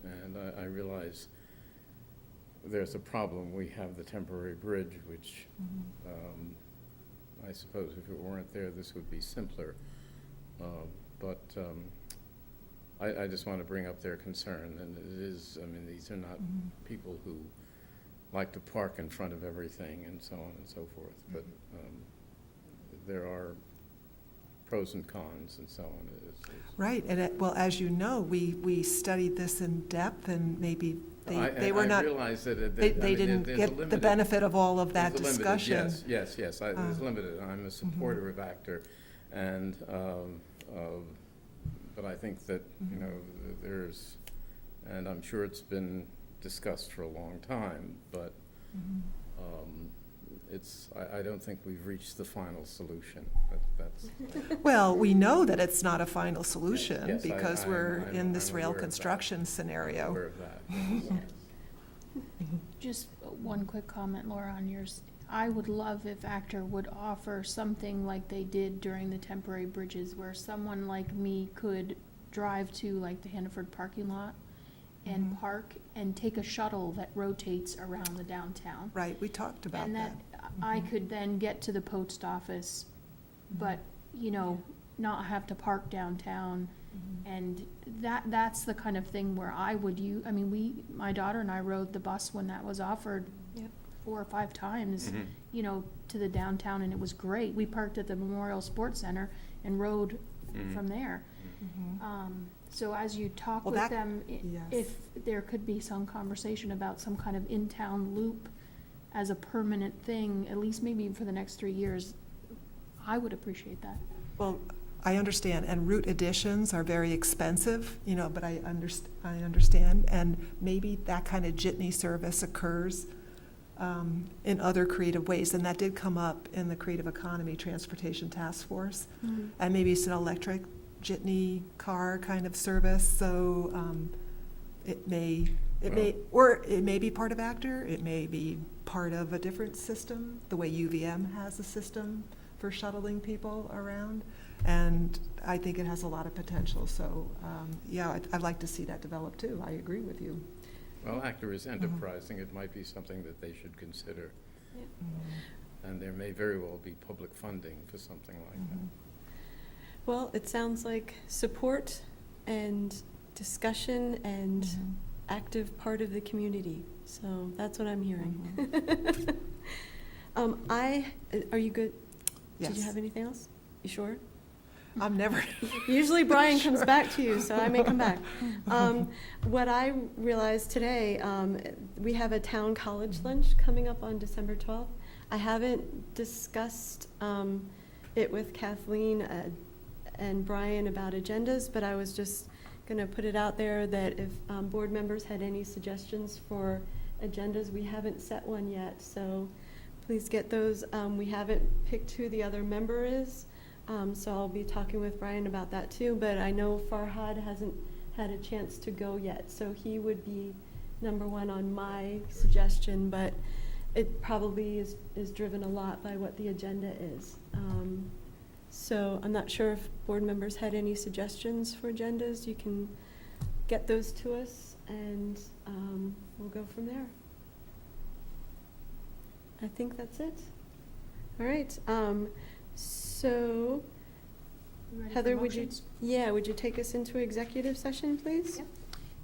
And I realize there's a problem. We have the temporary bridge, which I suppose if it weren't there, this would be simpler. But I just want to bring up their concern, and it is, these are not people who like to park in front of everything and so on and so forth, but there are pros and cons and so on. Right, and well, as you know, we studied this in depth, and maybe they were not. I realize that they didn't get the benefit of all of that discussion. Yes. There's limited. I'm a supporter of actor, and but I think that there's, and I'm sure it's been discussed for a long time, but I don't think we've reached the final solution. That's Well, we know that it's not a final solution, Yes, because we're in this I'm rail aware of that. construction I'm scenario. aware of that. Just one quick comment, Laura, on yours. I would love if Actor would offer something like they did during the temporary bridges, where someone like me could drive to like the Hannaford parking lot and park and take a shuttle that rotates around the downtown. Right, we talked about And that. I could then get to the post office, but, not have to park downtown. And that's the kind of thing where I would my daughter and I rode the bus when that was offered 4 or 5 times, to the downtown, and it was great. We parked at the Memorial Sports Center and rode from there. So as you talk Well, with that- them, yes. if there could be some conversation about some kind of in-town loop as a permanent thing, at least maybe for the next 3 years, I would appreciate that. Well, I understand, and route additions are very expensive, you know, but I understand, and maybe that kind of jitney service occurs in other creative ways, and that did come up in the Creative Economy Transportation Task Force, and maybe it's an electric jitney car kind of service, so it may be part of Actor, it may be part of a different system, the way UVM has a system for shuttling people around. And I think it has a lot of potential. So, yeah, I'd like to see that develop too. I agree with you. Well, Actor is enterprising. It might be something that they should consider. Yeah. And there may very well be public funding for something like that. Well, it sounds like support and discussion and active part of the community. So that's what I'm hearing. Are you good? Yes. Did you have anything else? You sure? I'm never. Usually Brian comes back to you, so I may come back. What I realized today, we have a town college lunch coming up on December 12th. I haven't discussed it with Kathleen and Brian about agendas, but I was just going to put it out there that if board members had any suggestions for agendas, we haven't set one yet, so please get those. We haven't picked who the other member is. So I'll be talking with Brian about that too, but I know Farhad hasn't had a chance to go yet, so he would be number one on my suggestion, but it probably is driven a lot by what the agenda is. So I'm not sure if board members had any suggestions for agendas. You can get those to us and we'll go from there. I think that's it. All right. So, You ready for Heather, would motions? you take us into executive session, please? Yep.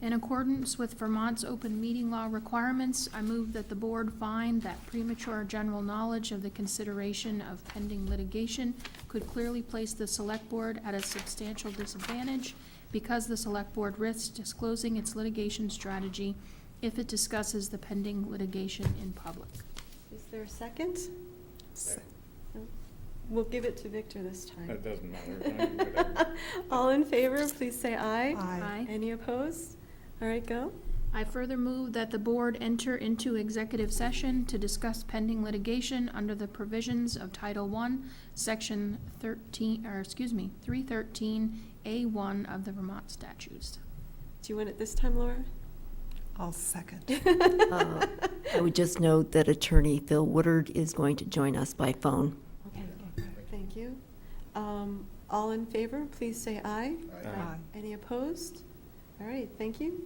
In accordance with Vermont's open meeting law requirements, I move that the board find that premature general knowledge of the consideration of pending litigation could clearly place the select board at a substantial disadvantage because the select board risks disclosing its litigation strategy if it discusses the pending litigation in public. Is there a second? No? We'll give it to Victor this time. It doesn't matter. All in favor, please say aye. Aye. Any opposed? All right, go. I further move that the board enter into executive session to discuss pending litigation under the provisions of Title I, Section 313A1 of the Vermont statutes. Do you want it this time, Laura? I'll second. I would just note that Attorney Phil Woodard is going to join us by phone. Okay, thank you. All in favor, please say aye. Aye. Any opposed? All right, thank you.